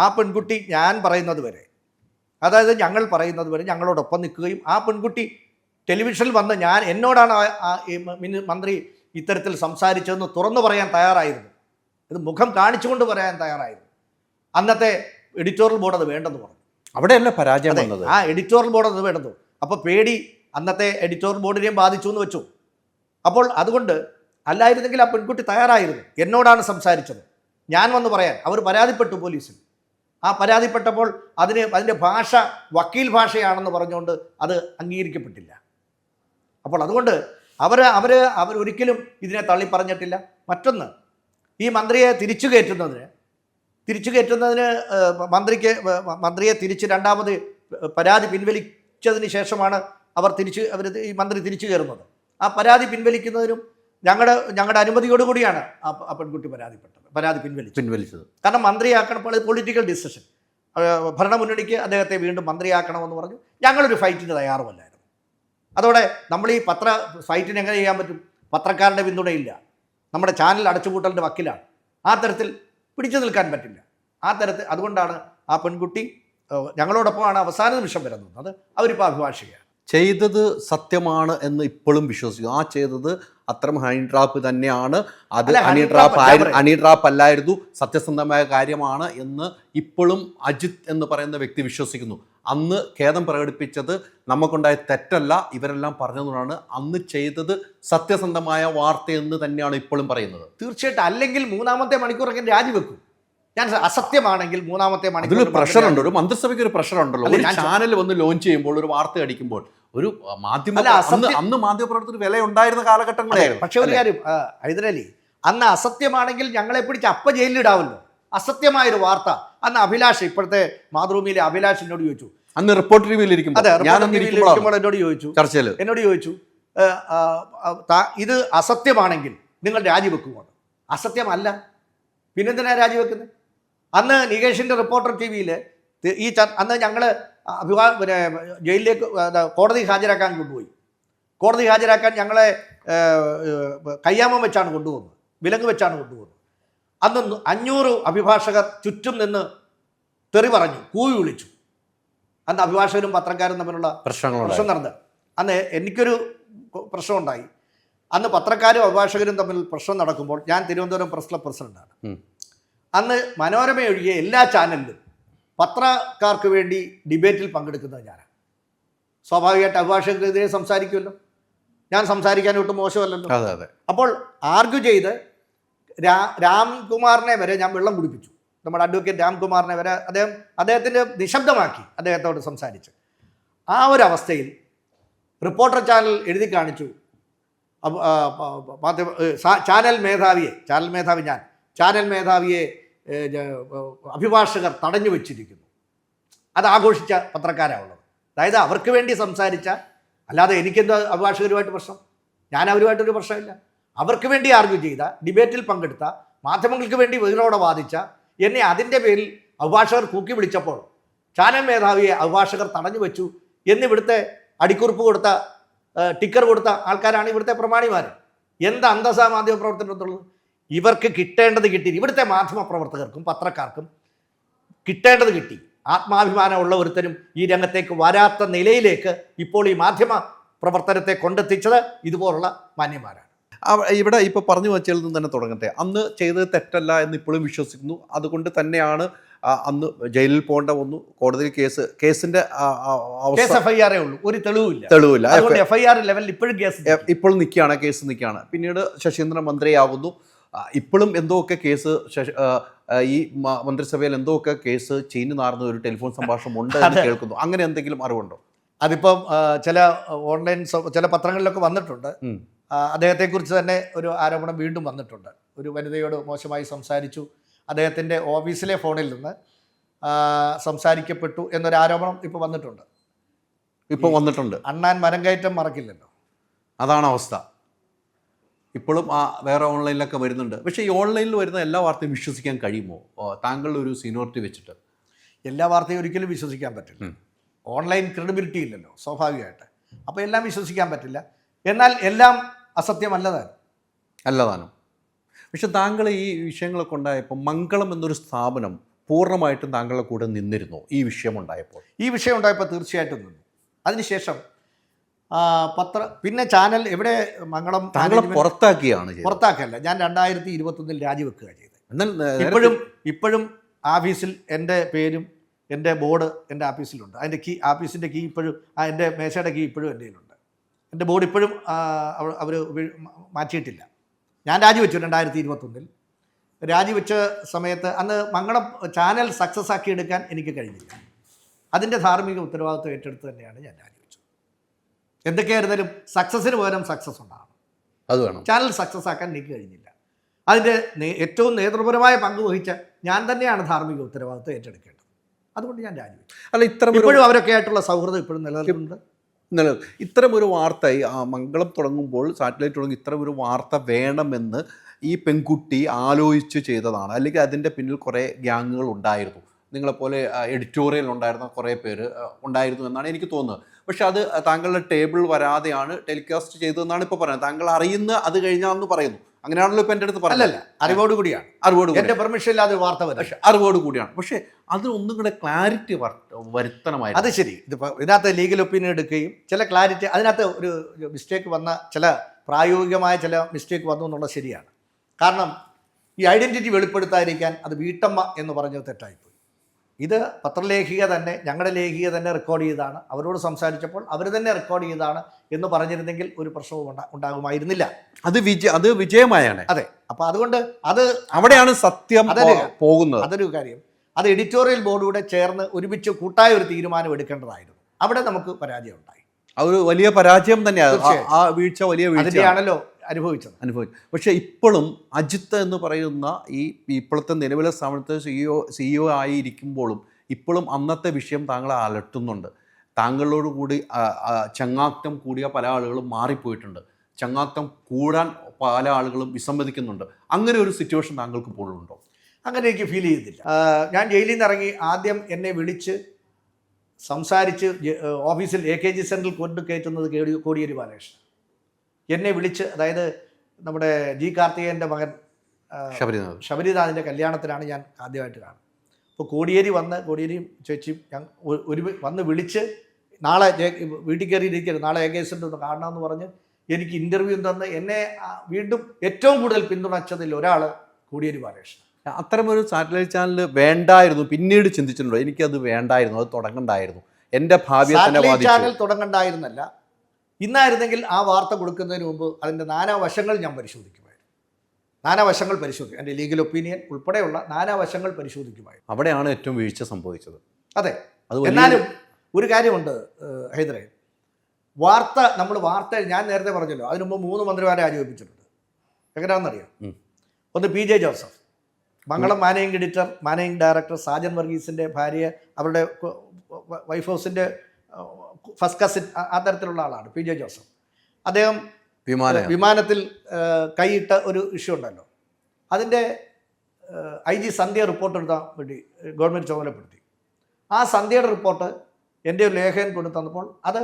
ആ പെൺകുട്ടി ഞാൻ പറയുന്നത് വരെ, അതായത് ഞങ്ങൾ പറയുന്നത് വരെ ഞങ്ങളോടൊപ്പം നിൽക്കുകയും ആ പെൺകുട്ടി ടെലിവിഷനിൽ വന്ന് എന്നോടാണ് മന്ത്രി ഇത്തരത്തിൽ സംസാരിച്ചതെന്ന് തുറന്നു പറയാൻ തയ്യാറായിരുന്നു. ഇത് മുഖം കാണിച്ചുകൊണ്ട് പറയാൻ തയ്യാറായിരുന്നു. അന്നത്തെ എഡിറ്റോറിയൽ ബോർഡ് അത് വേണ്ടെന്ന് പറഞ്ഞു. അവിടെയല്ല പരാജയം വന്നത്. ആ എഡിറ്റോറിയൽ ബോർഡ് അത് വേണ്ടെന്ന്. അപ്പോൾ പേടി അന്നത്തെ എഡിറ്റോറിയൽ ബോർഡിനെയും ബാധിച്ചു എന്ന് വെച്ചു. അപ്പോൾ അതുകൊണ്ട് അല്ലായിരുന്നെങ്കിൽ ആ പെൺകുട്ടി തയ്യാറായിരുന്നു, എന്നോടാണ് സംസാരിച്ചത്, ഞാൻ വന്ന് പറയാൻ. അവർ പരാതിപ്പെട്ടു പോലീസിൽ. ആ പരാതിപ്പെട്ടപ്പോൾ അതിൻ്റെ ഭാഷ വക്കീൽ ഭാഷയാണെന്ന് പറഞ്ഞുകൊണ്ട് അത് അംഗീകരിക്കപ്പെട്ടില്ല. അപ്പോൾ അതുകൊണ്ട് അവരൊരിക്കലും ഇതിനെ തള്ളി പറഞ്ഞിട്ടില്ല. മറ്റൊന്ന്, ഈ മന്ത്രിയെ തിരിച്ചു കയറ്റുന്നതിന് മന്ത്രിയെ തിരിച്ച് രണ്ടാമത് പരാതി പിൻവലിച്ചതിന് ശേഷമാണ് ഈ മന്ത്രി തിരിച്ചു കയറുന്നത്. ആ പരാതി പിൻവലിക്കുന്നതിനും ഞങ്ങളുടെ അനുമതിയോടുകൂടിയാണ് ആ പെൺകുട്ടി പരാതി പിൻവലിച്ചത്. കാരണം മന്ത്രിയാക്കണം, പൊളിറ്റിക്കൽ ഡിസിഷൻ. ഭരണമുന്നണിക്ക് അദ്ദേഹത്തെ വീണ്ടും മന്ത്രിയാക്കണമെന്ന് പറഞ്ഞു. ഞങ്ങളൊരു ഫൈറ്റിന് തയ്യാറുമല്ലായിരുന്നു. അതോടെ നമ്മൾ ഈ ഫൈറ്റിന് എങ്ങനെ ചെയ്യാൻ പറ്റും? പത്രക്കാരുടെ പിന്തുണയില്ല, നമ്മുടെ ചാനൽ അടച്ചുപൂട്ടലിൻ്റെ വക്കിലാണ്. ആ തരത്തിൽ പിടിച്ചു നിൽക്കാൻ പറ്റില്ല. അതുകൊണ്ടാണ് ആ പെൺകുട്ടി ഞങ്ങളോടൊപ്പമാണ് അവസാന നിമിഷം വരെ നിന്നത്. അവരിപ്പോൾ അഭിഭാഷകയാണ്. ചെയ്തത് സത്യമാണ് എന്ന് ഇപ്പോഴും വിശ്വസിക്കുന്നു. ആ ചെയ്തത് അത്തരം ഹണി ട്രാപ്പ് തന്നെയാണ്. അത് ഹണി ട്രാപ്പ് അല്ലായിരുന്നു, സത്യസന്ധമായ കാര്യമാണ് എന്ന് ഇപ്പോഴും അജിത് എന്ന് പറയുന്ന വ്യക്തി വിശ്വസിക്കുന്നു. അന്ന് ഖേദം പ്രകടിപ്പിച്ചത് നമുക്കുണ്ടായ തെറ്റല്ല, ഇവരെല്ലാം പറഞ്ഞതുകൊണ്ടാണ്. അന്ന് ചെയ്തത് സത്യസന്ധമായ വാർത്തയെന്ന് തന്നെയാണ് ഇപ്പോഴും പറയുന്നത്. തീർച്ചയായിട്ടും. അല്ലെങ്കിൽ മൂന്നാമത്തെ മണിക്കൂറൊക്കെ രാജിവെക്കും. ഞാൻ അസത്യമാണെങ്കിൽ മൂന്നാമത്തെ മണിക്കൂർ പ്രഷറുണ്ട്, ഒരു മന്ത്രിസഭയ്ക്ക് ഒരു പ്രഷറുണ്ടല്ലോ. ഒരു ചാനൽ വന്ന് ലോഞ്ച് ചെയ്യുമ്പോൾ, ഒരു വാർത്ത അടിക്കുമ്പോൾ, ഒരു അന്ന് മാധ്യമപ്രവർത്തകർ വില ഉണ്ടായിരുന്ന കാലഘട്ടങ്ങളായിരുന്നു. പക്ഷെ ഒരു കാര്യം ഹൈദരലി, അന്ന് അസത്യമാണെങ്കിൽ ഞങ്ങളെ പിടിച്ച് ജയിലിലിടാവല്ലോ. അസത്യമായൊരു വാർത്ത അന്ന് അഭിലാഷ്, ഇപ്പോഴത്തെ മാതൃഭൂമിയിലെ അഭിലാഷ് എന്നോട് ചോദിച്ചു. അന്ന് റിപ്പോർട്ട് റിവ്യൂലിരിക്കുമ്പോൾ എന്നോട് ചോദിച്ചു, ഇത് അസത്യമാണെങ്കിൽ നിങ്ങൾ രാജിവെക്കുമോ? അസത്യമല്ല, പിന്നെന്തിനാ രാജിവെക്കുന്നത്? അന്ന് നികേഷിൻ്റെ റിപ്പോർട്ടർ TV-യിൽ അന്ന് ഞങ്ങൾ ജയിലിലേക്ക് കോടതി ഹാജരാക്കാൻ കൊണ്ടുപോയി. കോടതി ഹാജരാക്കാൻ ഞങ്ങളെ കയ്യാമം വെച്ചാണ് കൊണ്ടുപോകുന്നത്, വിലങ്ങ് വെച്ചാണ് കൊണ്ടുപോകുന്നത്. അന്ന് 500 അഭിഭാഷകർ ചുറ്റും നിന്ന് തെറി പറഞ്ഞു, കൂവി വിളിച്ചു. അന്ന് അഭിഭാഷകരും പത്രക്കാരും തമ്മിലുള്ള പ്രശ്നം നടന്നത്. അന്ന് എനിക്കൊരു പ്രശ്നമുണ്ടായി. അന്ന് പത്രക്കാരും അഭിഭാഷകരും തമ്മിൽ പ്രശ്നം നടക്കുമ്പോൾ ഞാൻ തിരുവനന്തപുരം പ്രസ് ക്ലബ് പ്രസിഡന്റാണ്. അന്ന് മനോരമ ഒഴികെ എല്ലാ ചാനലിലും പത്രക്കാർക്ക് വേണ്ടി ഡിബേറ്റിൽ പങ്കെടുക്കുന്നത് ഞാനാണ്. സ്വാഭാവികമായിട്ട് അഭിഭാഷകർക്കെതിരെ സംസാരിക്കുമല്ലോ, ഞാൻ സംസാരിക്കാൻ ഒട്ടും മോശമല്ലല്ലോ. അപ്പോൾ ആർഗ്യൂ ചെയ്ത് രാംകുമാറിനെ വരെ ഞാൻ വെള്ളം കുടിപ്പിച്ചു. നമ്മുടെ അഡ്വക്കേറ്റ് രാംകുമാറിനെ വരെ അദ്ദേഹത്തിൻ്റെ നിശബ്ദമാക്കി, അദ്ദേഹത്തോട് സംസാരിച്ച്. ആ ഒരു അവസ്ഥയിൽ റിപ്പോർട്ടർ ചാനൽ എഴുതി കാണിച്ചു, ചാനൽ മേധാവിയെ അഭിഭാഷകർ തടഞ്ഞു വെച്ചിരിക്കുന്നു. അത് ആഘോഷിച്ച പത്രക്കാരാണുള്ളത്. അതായത് അവർക്ക് വേണ്ടി സംസാരിച്ച, അല്ലാതെ എനിക്കെന്താ അഭിഭാഷകരുമായിട്ട് പ്രശ്നം? ഞാൻ അവരുമായിട്ടൊരു പ്രശ്നമില്ല. അവർക്ക് വേണ്ടി ആർഗ്യൂ ചെയ്ത, ഡിബേറ്റിൽ പങ്കെടുത്ത, മാധ്യമങ്ങൾക്ക് വേണ്ടി വീരോടെ വാദിച്ച എന്നെ അതിൻ്റെ പേരിൽ അഭിഭാഷകർ കൂക്കി വിളിച്ചപ്പോൾ ചാനൽ മേധാവിയെ അഭിഭാഷകർ തടഞ്ഞു വെച്ചു എന്നിവിടുത്തെ അടിക്കുറിപ്പ് കൊടുത്ത, ടിക്കർ കൊടുത്ത ആൾക്കാരാണ് ഇവിടുത്തെ പ്രമാണിമാർ. എന്ത് അന്തസ്സാ മാധ്യമപ്രവർത്തനത്തിനുള്ളത്? ഇവർക്ക് കിട്ടേണ്ടത് കിട്ടി. ഇവിടുത്തെ മാധ്യമപ്രവർത്തകർക്കും പത്രക്കാർക്കും കിട്ടേണ്ടത് കിട്ടി. ആത്മാഭിമാനമുള്ള ഒരുത്തരും ഈ രംഗത്തേക്ക് വരാത്ത നിലയിലേക്ക് ഇപ്പോൾ ഈ മാധ്യമ പ്രവർത്തനത്തെ കൊണ്ടെത്തിച്ചത് ഇതുപോലുള്ള മാന്യന്മാരാണ്. ഇവിടെ ഇപ്പോൾ പറഞ്ഞു വച്ചതിൽ നിന്ന് തന്നെ തുടങ്ങട്ടെ. അന്ന് ചെയ്തത് തെറ്റല്ല എന്ന് ഇപ്പോഴും വിശ്വസിക്കുന്നു. അതുകൊണ്ട് തന്നെയാണ് അന്ന് ജയിലിൽ പോകേണ്ട വന്നു. കോടതിയിൽ കേസിന്റെ FIR ഉള്ളൂ, ഒരു തെളിവില്ല. FIR ലെവലിൽ ഇപ്പോഴും ഇപ്പോൾ നിൽക്കുകയാണ്, കേസ് നിൽക്കുകയാണ്. പിന്നീട് ശശീന്ദ്രൻ മന്ത്രിയാവുന്നു. ഇപ്പോഴും എന്തൊക്കെ കേസ് ഈ മന്ത്രിസഭയിൽ എന്തൊക്കെ കേസ് ചീഞ്ഞു നാർന്ന ഒരു ടെലിഫോൺ സംഭാഷണം ഉണ്ട് എന്ന് കേൾക്കുന്നു. അങ്ങനെ എന്തെങ്കിലും അറിവുണ്ടോ? അതിപ്പം ചില ഓൺലൈൻ ചില പത്രങ്ങളിലൊക്കെ വന്നിട്ടുണ്ട്. അദ്ദേഹത്തെക്കുറിച്ച് തന്നെ ഒരു ആരോപണം വീണ്ടും വന്നിട്ടുണ്ട്. ഒരു വനിതയോട് മോശമായി സംസാരിച്ചു, അദ്ദേഹത്തിൻ്റെ ഓഫീസിലെ ഫോണിൽ നിന്ന് സംസാരിക്കപ്പെട്ടു എന്നൊരു ആരോപണം ഇപ്പോൾ വന്നിട്ടുണ്ട്. അണ്ണാൻ മരം കയറ്റം മറക്കില്ലല്ലോ, അതാണ് അവസ്ഥ. ഇപ്പോഴും വേറെ ഓൺലൈനിലൊക്കെ വരുന്നുണ്ട്. പക്ഷേ ഈ ഓൺലൈനിൽ വരുന്ന എല്ലാ വാർത്തയും വിശ്വസിക്കാൻ കഴിയുമോ? താങ്കളുടെ ഒരു സീനിയോറിറ്റി വെച്ചിട്ട് എല്ലാ വാർത്തയും ഒരിക്കലും വിശ്വസിക്കാൻ പറ്റില്ല. ഓൺലൈൻ ക്രെഡിബിലിറ്റി ഇല്ലല്ലോ സ്വാഭാവികമായിട്ട്. അപ്പോൾ എല്ലാം വിശ്വസിക്കാൻ പറ്റില്ല. എന്നാൽ എല്ലാം അല്ലതാനും. പക്ഷെ താങ്കൾ ഈ വിഷയങ്ങളൊക്കെ ഉണ്ടായപ്പോൾ മംഗളം എന്നൊരു സ്ഥാപനം പൂർണ്ണമായിട്ടും താങ്കളുടെ കൂടെ നിന്നിരുന്നോ ഈ വിഷയം ഉണ്ടായപ്പോൾ? ഈ വിഷയം ഉണ്ടായപ്പോൾ തീർച്ചയായിട്ടും നിന്നു. അതിനുശേഷം പിന്നെ ചാനൽ എവിടെ മംഗളം താങ്കളെ പുറത്താക്കല്ല, ഞാൻ 2021 രാജിവെക്കുക ചെയ്തത്. ഇപ്പോഴും ആഫീസിൽ എൻ്റെ പേരും എൻ്റെ ബോർഡ് എൻ്റെ ആഫീസിലുണ്ട്. അതിൻ്റെ ആഫീസിൻ്റെ കീ ഇപ്പോഴും, എൻ്റെ മേശയുടെ കീ ഇപ്പോഴും എൻ്റെ കയ്യിലുണ്ട്. എൻ്റെ ബോർഡ് ഇപ്പോഴും അവർ മാറ്റിയിട്ടില്ല. ഞാൻ രാജിവെച്ചു 2021. രാജിവെച്ച സമയത്ത് അന്ന് മംഗളം ചാനൽ സക്സസ് ആക്കി എടുക്കാൻ എനിക്ക് കഴിഞ്ഞില്ല. അതിൻ്റെ ധാർമ്മിക ഉത്തരവാദിത്വം ഏറ്റെടുത്ത് തന്നെയാണ് ഞാൻ രാജിവെച്ചത്. എന്തൊക്കെയായിരുന്നാലും സക്സസ്സിന് പകരം സക്സസ് ഉണ്ടാകണം. അത് വേണം. ചാനൽ സക്സസ് ആക്കാൻ എനിക്ക് കഴിഞ്ഞില്ല. അതിൻ്റെ ഏറ്റവും നേതൃപരമായ പങ്ക് വഹിച്ച ഞാൻ തന്നെയാണ് ധാർമ്മിക ഉത്തരവാദിത്വം ഏറ്റെടുക്കേണ്ടത്. അതുകൊണ്ട് ഞാൻ രാജിവെച്ചു. അല്ല, ഇപ്പോഴും അവരൊക്കെ ആയിട്ടുള്ള സൗഹൃദം ഇപ്പോഴും നിലനിൽക്കുന്നുണ്ട്. ഇത്തരം ഒരു വാർത്ത മംഗളം തുടങ്ങുമ്പോൾ, സാറ്റലൈറ്റ് തുടങ്ങി ഇത്തരം ഒരു വാർത്ത വേണമെന്ന് ഈ പെൺകുട്ടി ആലോചിച്ച് ചെയ്തതാണ്, അല്ലെങ്കിൽ അതിൻ്റെ പിന്നിൽ കുറേ ഗ്യാങ്ങുകൾ ഉണ്ടായിരുന്നു, നിങ്ങളെപ്പോലെ എഡിറ്റോറിയൽ ഉണ്ടായിരുന്ന കുറേ പേര് ഉണ്ടായിരുന്നു എന്നാണ് എനിക്ക് തോന്നുന്നത്. പക്ഷെ അത് താങ്കളുടെ ടേബിൾ വരാതെയാണ് ടെലികാസ്റ്റ് ചെയ്തതെന്നാണ് ഇപ്പോൾ പറയുന്നത്. താങ്കൾ അറിയുന്ന അത് കഴിഞ്ഞാന്ന് പറയുന്നു. അങ്ങനെയാണല്ലോ ഇപ്പോൾ എൻ്റെ അടുത്ത് പറഞ്ഞല്ല. അറിവോട് കൂടിയാണ്. എൻ്റെ പെർമിഷൻ ഇല്ലാതെ വാർത്ത വരും. പക്ഷേ അറിവോട് കൂടിയാണ്. പക്ഷേ അത് ഒന്നും കൂടെ ക്ലാരിറ്റി വരുത്തണമായിരുന്നു. അത് ശരി. ഇതിപ്പോൾ ഇതിനകത്ത് ലീഗൽ ഒപ്പീനിയൻ എടുക്കുകയും ചില ക്ലാരിറ്റി, അതിനകത്ത് ഒരു മിസ്റ്റേക്ക് വന്ന, ചില പ്രായോഗികമായ ചില മിസ്റ്റേക്ക് വന്നു എന്നുള്ളത് ശരിയാണ്. കാരണം ഈ ഐഡൻറ്റിറ്റി വെളിപ്പെടുത്താതിരിക്കാൻ അത് വീട്ടമ്മ എന്ന് പറഞ്ഞത് തെറ്റായിപ്പോയി. ഇത് പത്രലേഖിക തന്നെ, ഞങ്ങളുടെ ലേഖിക തന്നെ റെക്കോർഡ് ചെയ്തതാണ്. അവരോട് സംസാരിച്ചപ്പോൾ അവർ തന്നെ റെക്കോർഡ് ചെയ്തതാണ് എന്ന് പറഞ്ഞിരുന്നെങ്കിൽ ഒരു പ്രശ്നവും ഉണ്ടാകുമായിരുന്നില്ല. അത് വിജയമായാണ്. അതെ. അപ്പോൾ അതുകൊണ്ട് അത് അവിടെയാണ് സത്യം പോകുന്നത്. അതൊരു കാര്യം. അത് എഡിറ്റോറിയൽ ബോർഡൂടെ ചേർന്ന് ഒരുമിച്ച് കൂട്ടായ ഒരു തീരുമാനം എടുക്കേണ്ടതായിരുന്നു. അവിടെ നമുക്ക് പരാജയം ഉണ്ടായി. ഒരു വലിയ പരാജയം തന്നെയാണ്. ആ വീഴ്ച വലിയ വീഴ്ചയാണല്ലോ അനുഭവിച്ചു. പക്ഷേ ഇപ്പോഴും അജിത്ത് എന്ന് പറയുന്ന ഈ ഇപ്പോഴത്തെ നിലവിലെ സ്ഥാപനത്തെ CEO ആയിരിക്കുമ്പോഴും ഇപ്പോഴും അന്നത്തെ വിഷയം താങ്കളെ അലട്ടുന്നുണ്ട്. താങ്കളോട് കൂടി ചങ്ങാത്തം കൂടിയ പല ആളുകളും മാറിപ്പോയിട്ടുണ്ട്. ചങ്ങാത്തം കൂടാൻ പല ആളുകളും വിസമ്മതിക്കുന്നുണ്ട്. അങ്ങനെ ഒരു സിറ്റുവേഷൻ താങ്കൾക്ക് ഇപ്പോഴും ഉണ്ടോ? അങ്ങനെ എനിക്ക് ഫീൽ ചെയ്തില്ല. ഞാൻ ജയിലിൽ നിന്ന് ഇറങ്ങി ആദ്യം എന്നെ വിളിച്ച് സംസാരിച്ച് ഓഫീസിൽ AKG സെൻട്രൽ കൊണ്ടു കയറ്റുന്നത് കോടിയേരി ബാലകൃഷ്ണൻ. എന്നെ വിളിച്ച്, അതായത് നമ്മുടെ G. കാർത്തികേയൻ്റെ മകൻ ശബരിനാഥിൻ്റെ കല്യാണത്തിനാണ് ഞാൻ ആദ്യമായിട്ട് കാണുന്നത്. അപ്പോൾ കോടിയേരിയും ചേച്ചിയും വന്ന് വിളിച്ച് നാളെ വീട്ടിൽ കയറി ഇരിക്കരുത്, നാളെ AKG സെൻറ്റർ ഒന്ന് കാണണമെന്ന് പറഞ്ഞ് എനിക്ക് ഇൻ്റർവ്യൂ തന്ന് എന്നെ വീണ്ടും ഏറ്റവും കൂടുതൽ പിന്തുണച്ചതിൽ ഒരാൾ കോടിയേരി ബാലകൃഷ്ണൻ. അത്തരമൊരു സാറ്റലൈറ്റ് ചാനൽ വേണ്ടായിരുന്നു. പിന്നീട് ചിന്തിച്ചിട്ടുണ്ടോ എനിക്കത് വേണ്ടായിരുന്നു, അത് തുടങ്ങണ്ടായിരുന്നു, എൻ്റെ ഭാവി ചാനൽ തുടങ്ങണ്ടായിരുന്നല്ല. ഇന്നായിരുന്നെങ്കിൽ ആ വാർത്ത കൊടുക്കുന്നതിന് മുമ്പ് അതിൻ്റെ നാനാവശങ്ങൾ ഞാൻ പരിശോധിക്കുമായിരുന്നു. നാനാവശങ്ങൾ പരിശോധിക്കും. എൻ്റെ ലീഗൽ ഒപ്പീനിയൻ ഉൾപ്പെടെയുള്ള നാനാവശങ്ങൾ പരിശോധിക്കുമായിരുന്നു. അവിടെയാണ് ഏറ്റവും വീഴ്ച സംഭവിച്ചത്. അതെ. എന്നാലും ഒരു കാര്യമുണ്ട് ഹൈദരേ, വാർത്ത ഞാൻ നേരത്തെ പറഞ്ഞല്ലോ, അതിനു മുമ്പ് 3 മന്ത്രിമാരെ രാജിവെപ്പിച്ചിട്ടുണ്ട്. എങ്ങനെയാണെന്നറിയാം. ഒന്ന് PJ ജോസഫ്, മംഗളം മാനേജിംഗ് ഡയറക്ടർ സാജൻ വർഗീസിൻ്റെ ഭാര്യ, അവരുടെ വൈഫ് ഹൗസിൻ്റെ ഫസ്റ്റ് കസിൻ, ആ തരത്തിലുള്ള ആളാണ് PJ ജോസഫ്. അദ്ദേഹം വിമാനത്തിൽ കൈയിട്ട ഒരു ഇഷ്യൂ ഉണ്ടല്ലോ, അതിൻ്റെ IG സന്ധ്യ റിപ്പോർട്ട് എടുത്താൽ വേണ്ടി ഗവൺമെൻറ് ചുമതലപ്പെടുത്തി. ആ സന്ധ്യയുടെ റിപ്പോർട്ട് എൻ്റെ ഒരു ലേഖകൻ കൊണ്ടു തന്നപ്പോൾ അത്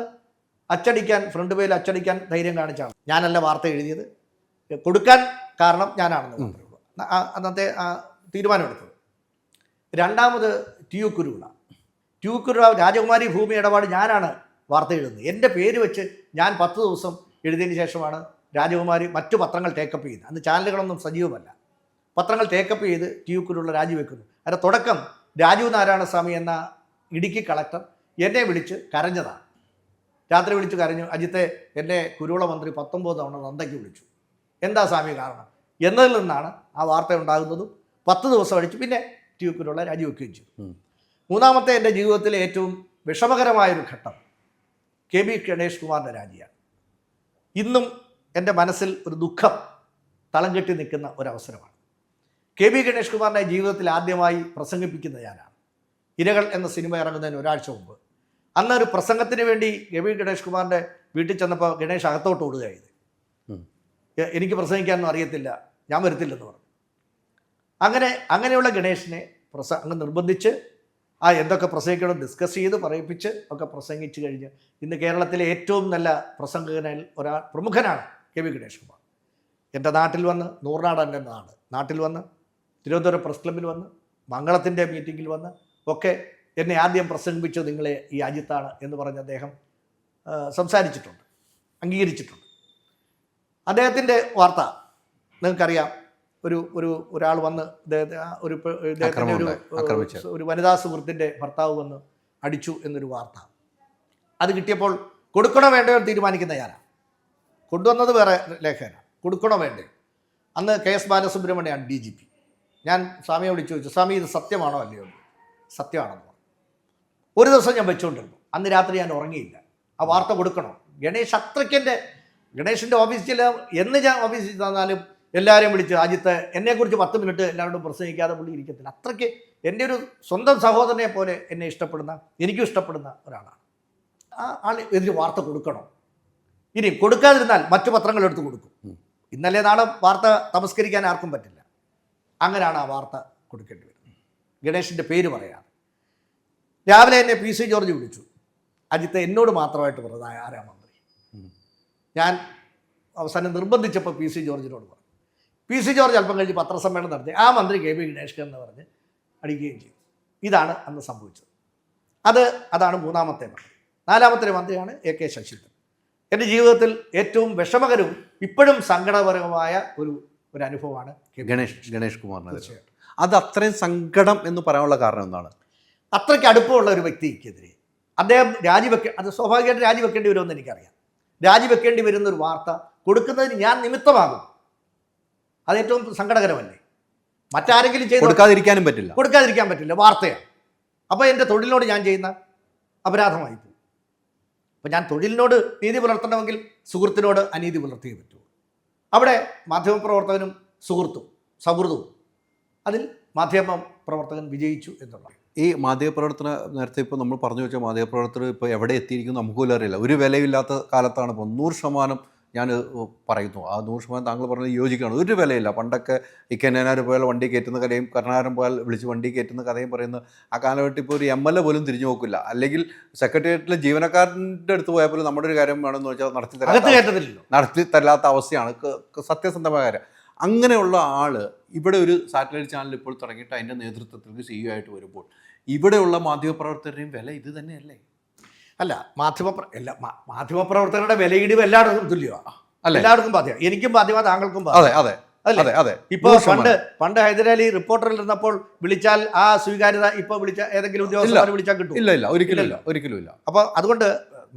അച്ചടിക്കാൻ, ഫ്രണ്ട് പേജിൽ അച്ചടിക്കാൻ ധൈര്യം കാണിച്ചാണ്. ഞാനല്ല വാർത്ത എഴുതിയത്, കൊടുക്കാൻ കാരണം ഞാനാണെന്ന് മാത്രമേ ഉള്ളൂ. അന്നത്തെ തീരുമാനമെടുത്തത്. രണ്ടാമത് TU കുരുവിള രാജകുമാരി ഭൂമി ഇടപാട് ഞാനാണ് വാർത്ത എഴുതുന്നത്. എൻ്റെ പേര് വെച്ച് ഞാൻ 10 ദിവസം എഴുതിയതിന് ശേഷമാണ് രാജകുമാരി മറ്റു പത്രങ്ങൾ ടേക്കപ്പ് ചെയ്യുന്നത്. അന്ന് ചാനലുകളൊന്നും സജീവമല്ല. പത്രങ്ങൾ ടേക്കപ്പ് ചെയ്ത് TU കുരുവിള രാജിവെക്കുന്നു. അതിൻ്റെ തുടക്കം രാജീവ് നാരായണസ്വാമി എന്ന ഇടുക്കി കളക്ടർ എന്നെ വിളിച്ച് കരഞ്ഞതാണ്. രാത്രി വിളിച്ച് കരഞ്ഞു, അജിത്തെ എന്നെ കുരുവിള മന്ത്രി 19 തവണ നന്ദയ്ക്ക് വിളിച്ചു, എന്താ സ്വാമി കാരണം എന്നതിൽ നിന്നാണ് ആ വാർത്ത ഉണ്ടാകുന്നതും. 10 ദിവസം അടിച്ച് പിന്നെ TU കുരുവിള രാജിവെക്കുകയും ചെയ്തു. മൂന്നാമത്തെ എൻ്റെ ജീവിതത്തിലെ ഏറ്റവും വിഷമകരമായൊരു ഘട്ടം KB ഗണേഷ് കുമാറിൻ്റെ രാജിയാണ്. ഇന്നും എൻ്റെ മനസ്സിൽ ഒരു ദുഃഖം തളം കെട്ടി നിൽക്കുന്ന ഒരവസരമാണ്. KB ഗണേഷ് കുമാറിൻ്റെ ജീവിതത്തിൽ ആദ്യമായി പ്രസംഗിപ്പിക്കുന്ന ഞാനാണ്. ഇരകൾ എന്ന സിനിമ ഇറങ്ങുന്നതിന് ഒരാഴ്ച മുമ്പ്. അന്ന് ഒരു പ്രസംഗത്തിന് വേണ്ടി KB ഗണേഷ് കുമാറിൻ്റെ വീട്ടിൽ ചെന്നപ്പോൾ ഗണേഷ് അകത്തോട്ട് ഓടുകയായത്. എനിക്ക് പ്രസംഗിക്കാനൊന്നും അറിയത്തില്ല, ഞാൻ വരത്തില്ലെന്ന് പറഞ്ഞു. അങ്ങനെയുള്ള ഗണേഷിനെ അങ്ങ് നിർബന്ധിച്ച് എന്തൊക്കെ പ്രസംഗിക്കണം ഡിസ്കസ് ചെയ്ത് പറയിപ്പിച്ച് ഒക്കെ പ്രസംഗിച്ച് കഴിഞ്ഞ് ഇന്ന് കേരളത്തിലെ ഏറ്റവും നല്ല പ്രസംഗകനിൽ പ്രമുഖനാണ് KB ഗണേഷ് കുമാർ. എൻ്റെ നാട്ടിൽ വന്ന്, നൂറിനാട് എൻ്റെ നാട്ടിൽ വന്ന്, തിരുവനന്തപുരം പ്രസ് ക്ലബ്ബിൽ വന്ന്, മംഗളത്തിൻ്റെ മീറ്റിങ്ങിൽ വന്ന് ഒക്കെ എന്നെ ആദ്യം പ്രസംഗിപ്പിച്ചത് നിങ്ങളെ ഈ അജിത്താണ് എന്ന് പറഞ്ഞ് അദ്ദേഹം സംസാരിച്ചിട്ടുണ്ട്, അംഗീകരിച്ചിട്ടുണ്ട്. അദ്ദേഹത്തിൻ്റെ വാർത്ത നിങ്ങൾക്കറിയാം. ഒരാൾ വന്ന് ഒരു വനിതാ സുഹൃത്തിൻ്റെ ഭർത്താവ് വന്ന് അടിച്ചു എന്നൊരു വാർത്ത. അത് കിട്ടിയപ്പോൾ കൊടുക്കണോ വേണ്ടയോ തീരുമാനിക്കുന്ന ഞാനാണ്. കൊണ്ടുവന്നത് വേറെ ലേഖന കൊടുക്കണോ വേണ്ടേ. അന്ന് KS ബാലസുബ്രഹ്മണ്യാണ് DGP. ഞാൻ സ്വാമിയെ വിളിച്ചു ചോദിച്ചു, സ്വാമി ഇത് സത്യമാണോ അല്ലയോ? സത്യമാണെന്ന് പറഞ്ഞു. ഒരു ദിവസം ഞാൻ വെച്ചുകൊണ്ടിരുന്നു. അന്ന് രാത്രി ഞാൻ ഉറങ്ങിയില്ല. ആ വാർത്ത കൊടുക്കണോ? ഗണേഷിൻ്റെ ഓഫീസിൽ എന്ന് ഞാൻ ഓഫീസിൽ തന്നാലും എല്ലാവരെയും വിളിച്ച് അജിത്ത് എന്നെക്കുറിച്ച് 10 മിനിറ്റ് എല്ലാവരോടും പ്രസംഗിക്കാതെ പുള്ളി ഇരിക്കത്തില്ല. അത്രയ്ക്ക് എൻ്റെ ഒരു സ്വന്തം സഹോദരനെ പോലെ എന്നെ ഇഷ്ടപ്പെടുന്ന, എനിക്കും ഇഷ്ടപ്പെടുന്ന ഒരാളാണ്. ആ ആൾ എതിര് വാർത്ത കൊടുക്കണോ? ഇനി കൊടുക്കാതിരുന്നാൽ മറ്റു പത്രങ്ങളെടുത്ത് കൊടുക്കും. ഇന്നലെ നാളെ വാർത്ത തമസ്കരിക്കാൻ ആർക്കും പറ്റില്ല. അങ്ങനെയാണ് ആ വാർത്ത കൊടുക്കേണ്ടി വരുന്നത്. ഗണേഷിൻ്റെ പേര് പറയാതെ രാവിലെ എന്നെ PC ജോർജ് വിളിച്ചു. അജിത്ത് എന്നോട് മാത്രമായിട്ട് പറഞ്ഞത് ആരാ മന്ത്രി? ഞാൻ അവസാനം നിർബന്ധിച്ചപ്പോൾ PC ജോർജിനോട് പറഞ്ഞു. PC ജോർജ് അല്പം കഴിഞ്ഞ് പത്രസമ്മേളനം നടത്തി ആ മന്ത്രി KB ഗണേഷ് എന്ന് പറഞ്ഞ് അടിക്കുകയും ചെയ്തു. ഇതാണ് അന്ന് സംഭവിച്ചത്. അതാണ് മൂന്നാമത്തെ മന്ത്രി. നാലാമത്തെ മന്ത്രിയാണ് AK ശശീന്ദ്രൻ. എൻ്റെ ജീവിതത്തിൽ ഏറ്റവും വിഷമകരവും ഇപ്പോഴും സങ്കടപരമായ ഒരു അനുഭവമാണ് ഗണേഷ് കുമാറിന്. അത് അത്രയും സങ്കടം എന്ന് പറയാനുള്ള കാരണം എന്താണ്? അത്രയ്ക്ക് അടുപ്പമുള്ള ഒരു വ്യക്തിക്കെതിരെ അദ്ദേഹം അത് സ്വാഭാവികമായിട്ട് രാജിവെക്കേണ്ടി വരുമെന്ന് എനിക്കറിയാം. രാജിവെക്കേണ്ടി വരുന്ന ഒരു വാർത്ത കൊടുക്കുന്നതിന് ഞാൻ നിമിത്തമാകും. അത് ഏറ്റവും സങ്കടകരമല്ലേ? മറ്റാരെങ്കിലും ചെയ്ത് കൊടുക്കാതിരിക്കാൻ പറ്റില്ല. വാർത്തയാണ്. അപ്പോൾ എൻ്റെ തൊഴിലിനോട് ഞാൻ ചെയ്യുന്ന അപരാധമായി പോകും. അപ്പോൾ ഞാൻ തൊഴിലിനോട് നീതി പുലർത്തണമെങ്കിൽ സുഹൃത്തിനോട് അനീതി പുലർത്തിയേ പറ്റൂ. അവിടെ മാധ്യമപ്രവർത്തകനും സൗഹൃദവും അതിൽ മാധ്യമപ്രവർത്തകൻ വിജയിച്ചു എന്നുള്ളതാണ്. ഈ മാധ്യമപ്രവർത്തന നേരത്തെ ഇപ്പോൾ നമ്മൾ പറഞ്ഞു വെച്ചാൽ മാധ്യമപ്രവർത്തകർ ഇപ്പോൾ എവിടെ എത്തിയിരിക്കുന്നു നമുക്ക് പോലും അറിയില്ല. ഒരു വിലയില്ലാത്ത കാലത്താണ് ഇപ്പോൾ. 100% ഞാൻ പറയുന്നു. ആ 100% താങ്കൾ പറഞ്ഞത് യോജിക്കുകയാണ്. ഒരു വിലയില്ല. പണ്ടൊക്കെ ഈ കന്യാനാർ പോയാൽ വണ്ടി കയറ്റുന്ന കഥയും കരുണാകരൻ പോയാൽ വിളിച്ച് വണ്ടി കയറ്റുന്ന കഥയും പറയുന്ന ആ കാലഘട്ടം ഇപ്പോൾ ഒരു MLA പോലും തിരിഞ്ഞു നോക്കില്ല. അല്ലെങ്കിൽ സെക്രട്ടേറിയറ്റിലെ ജീവനക്കാരൻ്റെ അടുത്ത് പോയാൽ പോലും നമ്മുടെ ഒരു കാര്യം വേണമെന്ന് വെച്ചാൽ നടത്തി തരാത്ത അവസ്ഥയാണ്. സത്യസന്ധമായ കാര്യം. അങ്ങനെയുള്ള ആൾ ഇവിടെ ഒരു സാറ്റലൈറ്റ് ചാനൽ ഇപ്പോൾ തുടങ്ങിയിട്ട് അതിൻ്റെ നേതൃത്വത്തിൽ CEO ആയിട്ട് വരുമ്പോൾ ഇവിടെയുള്ള മാധ്യമപ്രവർത്തകരുടെയും വില ഇത് തന്നെയല്ലേ? അല്ല, മാധ്യമപ്രവർത്തകരുടെ വിലയിടിവ് എല്ലാവർക്കും തുല്യമാണ്. എല്ലാവർക്കും ബാധ്യത. എനിക്കും ബാധ്യത, താങ്കൾക്കും ബാധ്യത. ഇപ്പൊ പണ്ട് ഹൈദരാലി റിപ്പോർട്ടറിൽ ഇരുന്നപ്പോൾ വിളിച്ചാൽ ആ സ്വീകാര്യത ഇപ്പൊ വിളിച്ച ഏതെങ്കിലും ഉദ്യോഗസ്ഥരെ വിളിച്ചാൽ കിട്ടും? ഇല്ല, ഒരിക്കലും ഇല്ല. അപ്പൊ അതുകൊണ്ട്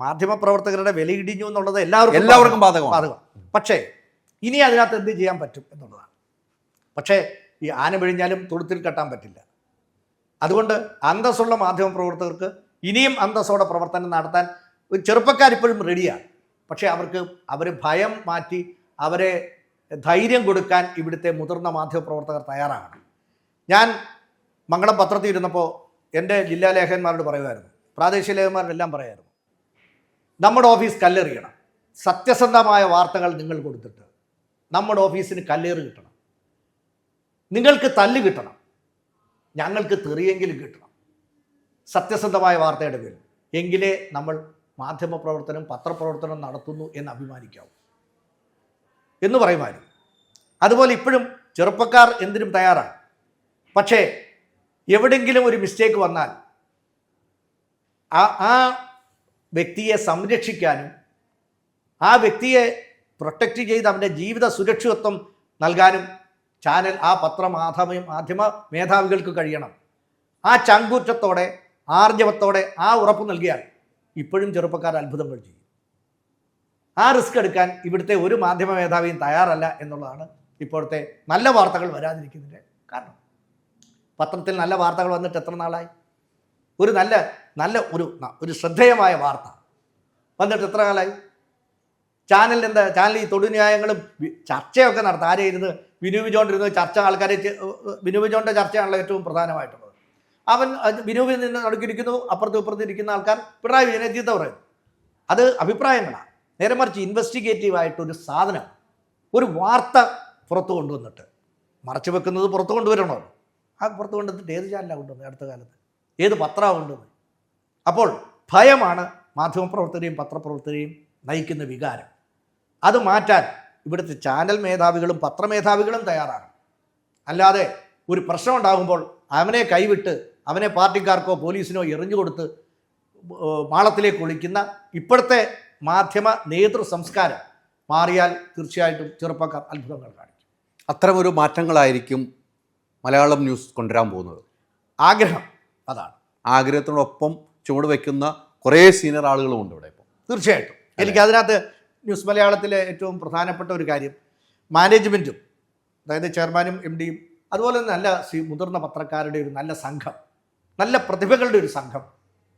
മാധ്യമപ്രവർത്തകരുടെ വിലയിടിഞ്ഞു എന്നുള്ളത് എല്ലാവർക്കും ബാധകമാണ്. പക്ഷേ ഇനി അതിനകത്ത് എന്ത് ചെയ്യാൻ പറ്റും എന്നുള്ളതാണ്. പക്ഷേ ഈ ആന പിഴിഞ്ഞാലും തൊഴുത്തിൽ കെട്ടാൻ പറ്റില്ല. അതുകൊണ്ട് അന്തസ്സുള്ള മാധ്യമപ്രവർത്തകർക്ക് ഇനിയും അന്തസ്സോടെ പ്രവർത്തനം നടത്താൻ ഒരു ചെറുപ്പക്കാരിപ്പോഴും റെഡിയാണ്. പക്ഷേ അവർ ഭയം മാറ്റി അവരെ ധൈര്യം കൊടുക്കാൻ ഇവിടുത്തെ മുതിർന്ന മാധ്യമപ്രവർത്തകർ തയ്യാറാണ്. ഞാൻ മംഗളം പത്രത്തിൽ ഇരുന്നപ്പോൾ എൻ്റെ ജില്ലാ ലേഖകന്മാരോട് പറയുമായിരുന്നു, പ്രാദേശിക ലേഖകന്മാരെല്ലാം പറയുമായിരുന്നു, നമ്മുടെ ഓഫീസ് കല്ലെറിയണം. സത്യസന്ധമായ വാർത്തകൾ നിങ്ങൾ കൊടുത്തിട്ട് നമ്മുടെ ഓഫീസിന് കല്ലേറ് കിട്ടണം. നിങ്ങൾക്ക് തല്ല് കിട്ടണം, ഞങ്ങൾക്ക് തെറിയെങ്കിലും കിട്ടണം. സത്യസന്ധമായ വാർത്തയുടെ പേരിൽ എങ്കിലേ നമ്മൾ മാധ്യമപ്രവർത്തനം പത്രപ്രവർത്തനം നടത്തുന്നു എന്ന് അഭിമാനിക്കാവൂ എന്ന് പറയുമായിരുന്നു. അതുപോലെ ഇപ്പോഴും ചെറുപ്പക്കാർ എന്തിനും തയ്യാറാണ്. പക്ഷേ എവിടെയെങ്കിലും ഒരു മിസ്റ്റേക്ക് വന്നാൽ ആ വ്യക്തിയെ സംരക്ഷിക്കാനും ആ വ്യക്തിയെ പ്രൊട്ടക്റ്റ് ചെയ്ത് അവൻ്റെ ജീവിത സുരക്ഷിതത്വം നൽകാനും ചാനൽ ആ മാധ്യമ മേധാവികൾക്ക് കഴിയണം. ആ ചങ്കൂറ്റത്തോടെ ആർജവത്തോടെ ആ ഉറപ്പ് നൽകിയാൽ ഇപ്പോഴും ചെറുപ്പക്കാർ അത്ഭുതങ്ങൾ ചെയ്യും. ആ റിസ്ക് എടുക്കാൻ ഇവിടുത്തെ ഒരു മാധ്യമ മേധാവിയും തയ്യാറല്ല എന്നുള്ളതാണ് ഇപ്പോഴത്തെ നല്ല വാർത്തകൾ വരാതിരിക്കുന്നതിൻ്റെ കാരണം. പത്രത്തിൽ നല്ല വാർത്തകൾ വന്നിട്ട് എത്ര നാളായി? ഒരു നല്ല ഒരു ശ്രദ്ധേയമായ വാർത്ത വന്നിട്ട് എത്ര കാലമായി? ചാനൽ ഈ തൊടുന്യായങ്ങളും ചർച്ചയൊക്കെ നടത്തും. ആരെയിരുന്ന് വിനു വിജോണ്ടിരുന്ന് ചർച്ച, ആൾക്കാരെ വിനു വിജോന്റെ ചർച്ചയാണല്ലോ ഏറ്റവും പ്രധാനമായിട്ടുള്ളത്. അവൻ വിനുവിൽ നിന്ന് നടുക്കിരിക്കുന്നു, ഇപ്പുറത്ത് ഇരിക്കുന്ന ആൾക്കാർ പിണറായി വിജയനെ ചീത്ത പറയുന്നു. അത് അഭിപ്രായങ്ങളാണ്. നേരെ മറിച്ച് ഇൻവെസ്റ്റിഗേറ്റീവായിട്ടൊരു സാധനം, ഒരു വാർത്ത പുറത്തു കൊണ്ടുവന്നിട്ട് മറച്ചു വെക്കുന്നത് പുറത്തു കൊണ്ടുവരണമല്ലോ. ആ പുറത്തു കൊണ്ടുവന്നിട്ട് ഏത് ചാനലാണ് കൊണ്ടുവന്നത്? അടുത്ത കാലത്ത് ഏത് പത്രമാണ് കൊണ്ടുവന്നത്? അപ്പോൾ ഭയമാണ് മാധ്യമപ്രവർത്തകരെയും പത്രപ്രവർത്തകരെയും നയിക്കുന്ന വികാരം. അത് മാറ്റാൻ ഇവിടുത്തെ ചാനൽ മേധാവികളും പത്രമേധാവികളും തയ്യാറാണ്. അല്ലാതെ ഒരു പ്രശ്നം ഉണ്ടാകുമ്പോൾ അവനെ കൈവിട്ട് അവനെ പാർട്ടിക്കാർക്കോ പോലീസിനോ എറിഞ്ഞു കൊടുത്ത് മാളത്തിലേക്ക് ഒളിക്കുന്ന ഇപ്പോഴത്തെ മാധ്യമ നേതൃ സംസ്കാരം മാറിയാൽ തീർച്ചയായിട്ടും ചെറുപ്പക്കാർ അത്ഭുതങ്ങൾ കാണിക്കും. അത്തരമൊരു മാറ്റങ്ങളായിരിക്കും മലയാളം ന്യൂസ് കൊണ്ടുവരാൻ പോകുന്നത്. ആഗ്രഹം അതാണ്. ആഗ്രഹത്തിനോടൊപ്പം ചുവട് വയ്ക്കുന്ന കുറേ സീനിയർ ആളുകളുമുണ്ട് ഇവിടെ. ഇപ്പോൾ തീർച്ചയായിട്ടും എനിക്കതിനകത്ത് ന്യൂസ് മലയാളത്തിലെ ഏറ്റവും പ്രധാനപ്പെട്ട ഒരു കാര്യം മാനേജ്മെൻറ്റും, അതായത് ചെയർമാനും എം ഡിയും അതുപോലെ തന്നെ നല്ല മുതിർന്ന പത്രക്കാരുടെ ഒരു നല്ല സംഘം, നല്ല പ്രതിഭകളുടെ ഒരു സംഘം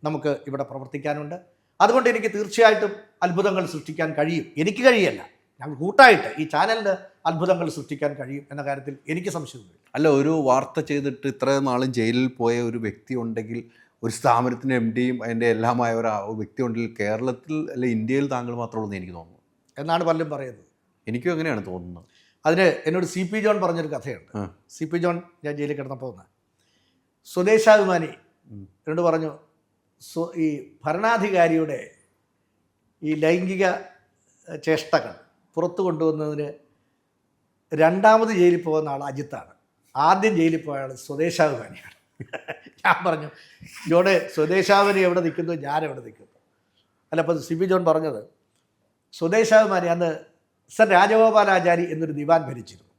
നമുക്ക് ഇവിടെ പ്രവർത്തിക്കാനുണ്ട്. അതുകൊണ്ട് എനിക്ക് തീർച്ചയായിട്ടും അത്ഭുതങ്ങൾ സൃഷ്ടിക്കാൻ കഴിയും. എനിക്ക് കഴിയല്ല, ഞങ്ങൾ കൂട്ടായിട്ട് ഈ ചാനലിന് അത്ഭുതങ്ങൾ സൃഷ്ടിക്കാൻ കഴിയും എന്ന കാര്യത്തിൽ എനിക്ക് സംശയമില്ല. അല്ല, ഒരു വാർത്ത ചെയ്തിട്ട് ഇത്രയും നാളും ജയിലിൽ പോയ ഒരു വ്യക്തി ഉണ്ടെങ്കിൽ, ഒരു സ്ഥാപനത്തിൻ്റെ എം ഡിയും അതിൻ്റെ എല്ലാമായ ഒരു വ്യക്തി ഉണ്ടെങ്കിൽ കേരളത്തിൽ അല്ലെ ഇന്ത്യയിൽ താങ്കൾ മാത്രമേ ഉള്ളൂ എന്ന് എനിക്ക് തോന്നുന്നു എന്നാണ് പലരും പറയുന്നത്. എനിക്കും അങ്ങനെയാണ് തോന്നുന്നത്. അതിന് എന്നോട് സി പി ജോൺ പറഞ്ഞൊരു കഥയുണ്ട്. സി പി ജോൺ ഞാൻ ജയിലിൽ കിടന്നപ്പോൾ സ്വദേശാഭിമാനി എന്നോട് പറഞ്ഞു, ഈ ഭരണാധികാരിയുടെ ഈ ലൈംഗിക ചേഷ്ടകൾ പുറത്തു കൊണ്ടുവന്നതിന് രണ്ടാമത് ജയിലിൽ പോകുന്ന ആൾ അജിത്താണ്, ആദ്യം ജയിലിൽ പോയ ആൾ സ്വദേശാഭിമാനിയാണ്. ഞാൻ പറഞ്ഞു, ജോടെ സ്വദേശാഭിമാനി എവിടെ നിൽക്കുന്നു, ഞാൻ എവിടെ നിൽക്കുന്നു. അല്ല, അപ്പോൾ സി പി ജോൺ പറഞ്ഞത് സ്വദേശാഭിമാനി അന്ന് സർ രാജഗോപാലാചാരി എന്നൊരു ദിവാൻ ഭരിച്ചിരുന്നു.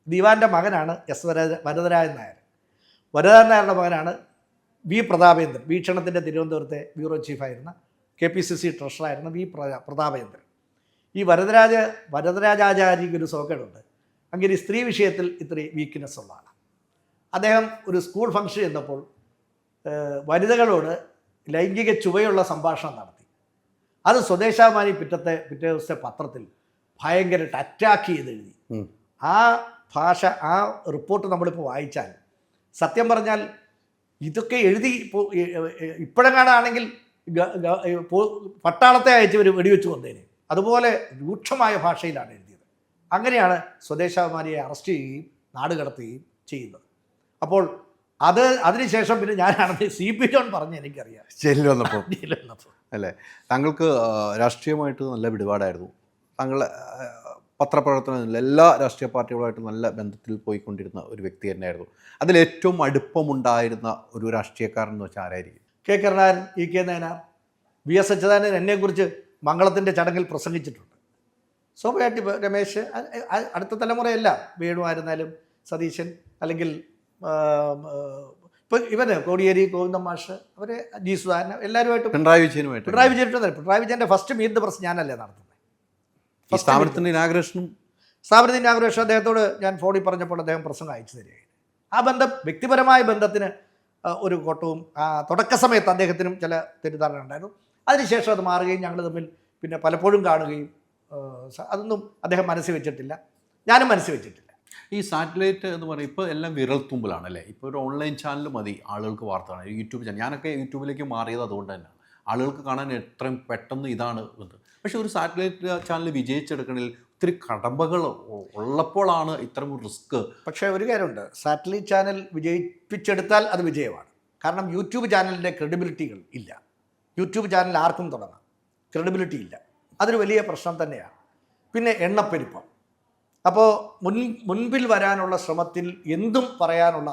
ദിവാൻ്റെ മകനാണ് എസ് വരദരാജൻ നായർ. വരദരാജൻ നായരുടെ മകനാണ് വി പ്രതാപേന്ദ്രൻ, വീക്ഷണത്തിൻ്റെ തിരുവനന്തപുരത്തെ ബ്യൂറോ ചീഫായിരുന്ന KPCC ട്രഷറായിരുന്ന വി പ്രതാപേന്ദ്രൻ. ഈ വരദരാജാചാര്യക്ക് ഒരു സോക്കേടുണ്ട്, അങ്ങനെ സ്ത്രീ വിഷയത്തിൽ ഇത്രയും വീക്ക്നെസ് ഉള്ളതാണ്. അദ്ദേഹം ഒരു സ്കൂൾ ഫംഗ്ഷൻ ചെന്നപ്പോൾ വനിതകളോട് ലൈംഗിക ചുവയുള്ള സംഭാഷണം നടത്തി. അത് സ്വദേശാഭിമാനി പിറ്റേ ദിവസത്തെ പത്രത്തിൽ ഭയങ്കരമായിട്ട് അറ്റാക്ക് ചെയ്തെഴുതി. ആ ഭാഷ, ആ റിപ്പോർട്ട് നമ്മളിപ്പോൾ വായിച്ചാൽ സത്യം പറഞ്ഞാൽ ഇതൊക്കെ എഴുതി ഇപ്പോഴെങ്ങാനാണെങ്കിൽ പട്ടാളത്തെ അയച്ച് ഒരു വെടിവെച്ച് കൊന്നേനെ. അതുപോലെ രൂക്ഷമായ ഭാഷയിലാണ് എഴുതിയത്. അങ്ങനെയാണ് സ്വദേശാഭിമാനിയെ അറസ്റ്റ് ചെയ്യുകയും നാട് കടത്തുകയും ചെയ്യുന്നത്. അപ്പോൾ അതിനുശേഷം പിന്നെ ഞാനാണെന്ന് സി പി ജോൺ പറഞ്ഞ് എനിക്കറിയാം ജയിലിൽ വന്നപ്പോൾ അല്ലേ. താങ്കൾക്ക് രാഷ്ട്രീയമായിട്ട് നല്ല പിടിപാടായിരുന്നു. താങ്കൾ പത്രപ്രവർത്തനത്തിൽ എല്ലാ രാഷ്ട്രീയ പാർട്ടികളുമായിട്ട് നല്ല ബന്ധത്തിൽ പോയിക്കൊണ്ടിരുന്ന ഒരു വ്യക്തി തന്നെയായിരുന്നു. അതിലേറ്റവും അടുപ്പമുണ്ടായിരുന്ന ഒരു രാഷ്ട്രീയക്കാരൻ എന്ന് വെച്ചാൽ ആരായിരിക്കും? K Karunakaran, EK Nayanar, VS Achuthanandan എന്നെക്കുറിച്ച് മംഗളത്തിൻ്റെ ചടങ്ങിൽ പ്രസംഗിച്ചിട്ടുണ്ട്. സ്വാഭാവികമായിട്ട് രമേശ്, അടുത്ത തലമുറയെല്ലാം വേണുവായിരുന്നാലും സതീശൻ, അല്ലെങ്കിൽ ഇപ്പം ഇവന് കോടിയേരി ഗോവിന്ദൻ മാഷ്, അവരെ ജി സുധാകരൻ, എല്ലാവരുമായിട്ടും പിണറായി വിജയൻ്റെ ഫസ്റ്റ് മീറ്റ് ദ പ്രസ് ഞാനല്ലേ നടത്തുന്നത്. സ്ഥാപനത്തിൻ്റെ ഇനാഗ്രേഷനും അദ്ദേഹത്തോട് ഞാൻ ഫോണിൽ പറഞ്ഞപ്പോൾ അദ്ദേഹം പ്രസംഗം അയച്ചു തരികയാണ്. ആ ബന്ധം, വ്യക്തിപരമായ ബന്ധത്തിന് ഒരു കോട്ടവും തുടക്ക സമയത്ത് അദ്ദേഹത്തിനും ചില തെറ്റിദ്ധാരണ ഉണ്ടായിരുന്നു. അതിനുശേഷം അത് മാറുകയും ഞങ്ങൾ തമ്മിൽ പിന്നെ പലപ്പോഴും കാണുകയും അതൊന്നും അദ്ദേഹം മനസ്സിൽ വെച്ചിട്ടില്ല, ഞാനും മനസ്സിൽ വെച്ചിട്ടില്ല. ഈ സാറ്റലൈറ്റ് എന്ന് പറയുന്നത് ഇപ്പോൾ എല്ലാം വിരൽത്തുമ്പിലാണല്ലേ. ഇപ്പോൾ ഒരു ഓൺലൈൻ ചാനൽ മതി ആളുകൾക്ക് വാർത്ത കാണാൻ. യൂട്യൂബ് ചാനൽ, ഞാനൊക്കെ യൂട്യൂബിലേക്ക് മാറിയത് അതുകൊണ്ട് തന്നെയാണ്. ആളുകൾക്ക് കാണാൻ എത്രയും പെട്ടെന്ന് ഇതാണ് ഇത്. പക്ഷേ ഒരു സാറ്റലൈറ്റ് ചാനൽ വിജയിച്ചെടുക്കണമെങ്കിൽ ഒത്തിരി കടമ്പകൾ ഉള്ളപ്പോഴാണ് ഇത്തരം റിസ്ക്. പക്ഷേ ഒരു കാര്യമുണ്ട്, സാറ്റലൈറ്റ് ചാനൽ വിജയിപ്പിച്ചെടുത്താൽ അത് വിജയമാണ്. കാരണം യൂട്യൂബ് ചാനലിൻ്റെ ക്രെഡിബിലിറ്റികൾ ഇല്ല. യൂട്യൂബ് ചാനൽ ആർക്കും തുടങ്ങാം, ക്രെഡിബിലിറ്റി ഇല്ല. അതൊരു വലിയ പ്രശ്നം തന്നെയാണ്. പിന്നെ എണ്ണപ്പെരുപ്പം. അപ്പോൾ മുൻപിൽ വരാനുള്ള ശ്രമത്തിൽ എന്തും പറയാനുള്ള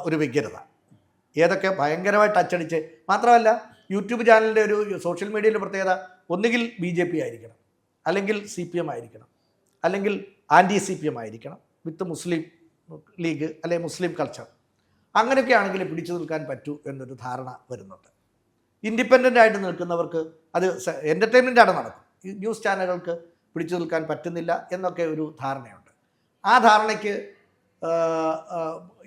ഒരു വ്യഗ്രത, ഏതൊക്കെ ഭയങ്കരമായിട്ട് അച്ചടിച്ച്. മാത്രമല്ല യൂട്യൂബ് ചാനലിൻ്റെ ഒരു സോഷ്യൽ മീഡിയയിലെ പ്രത്യേകത, ഒന്നുകിൽ BJP ആയിരിക്കണം, അല്ലെങ്കിൽ CPM ആയിരിക്കണം, അല്ലെങ്കിൽ CPM ആയിരിക്കണം, വിത്ത് മുസ്ലിം ലീഗ് അല്ലെങ്കിൽ മുസ്ലിം കൾച്ചർ. അങ്ങനെയൊക്കെ ആണെങ്കിൽ പിടിച്ചു നിൽക്കാൻ പറ്റൂ എന്നൊരു ധാരണ വരുന്നുണ്ട്. ഇൻഡിപെൻഡൻ്റ് ആയിട്ട് നിൽക്കുന്നവർക്ക് അത് എൻ്റർടൈൻമെൻറ്റാണ് നടക്കും. ഈ ന്യൂസ് ചാനലുകൾക്ക് പിടിച്ചു നിൽക്കാൻ പറ്റുന്നില്ല എന്നൊക്കെ ഒരു ധാരണയുണ്ട്. ആ ധാരണയ്ക്ക്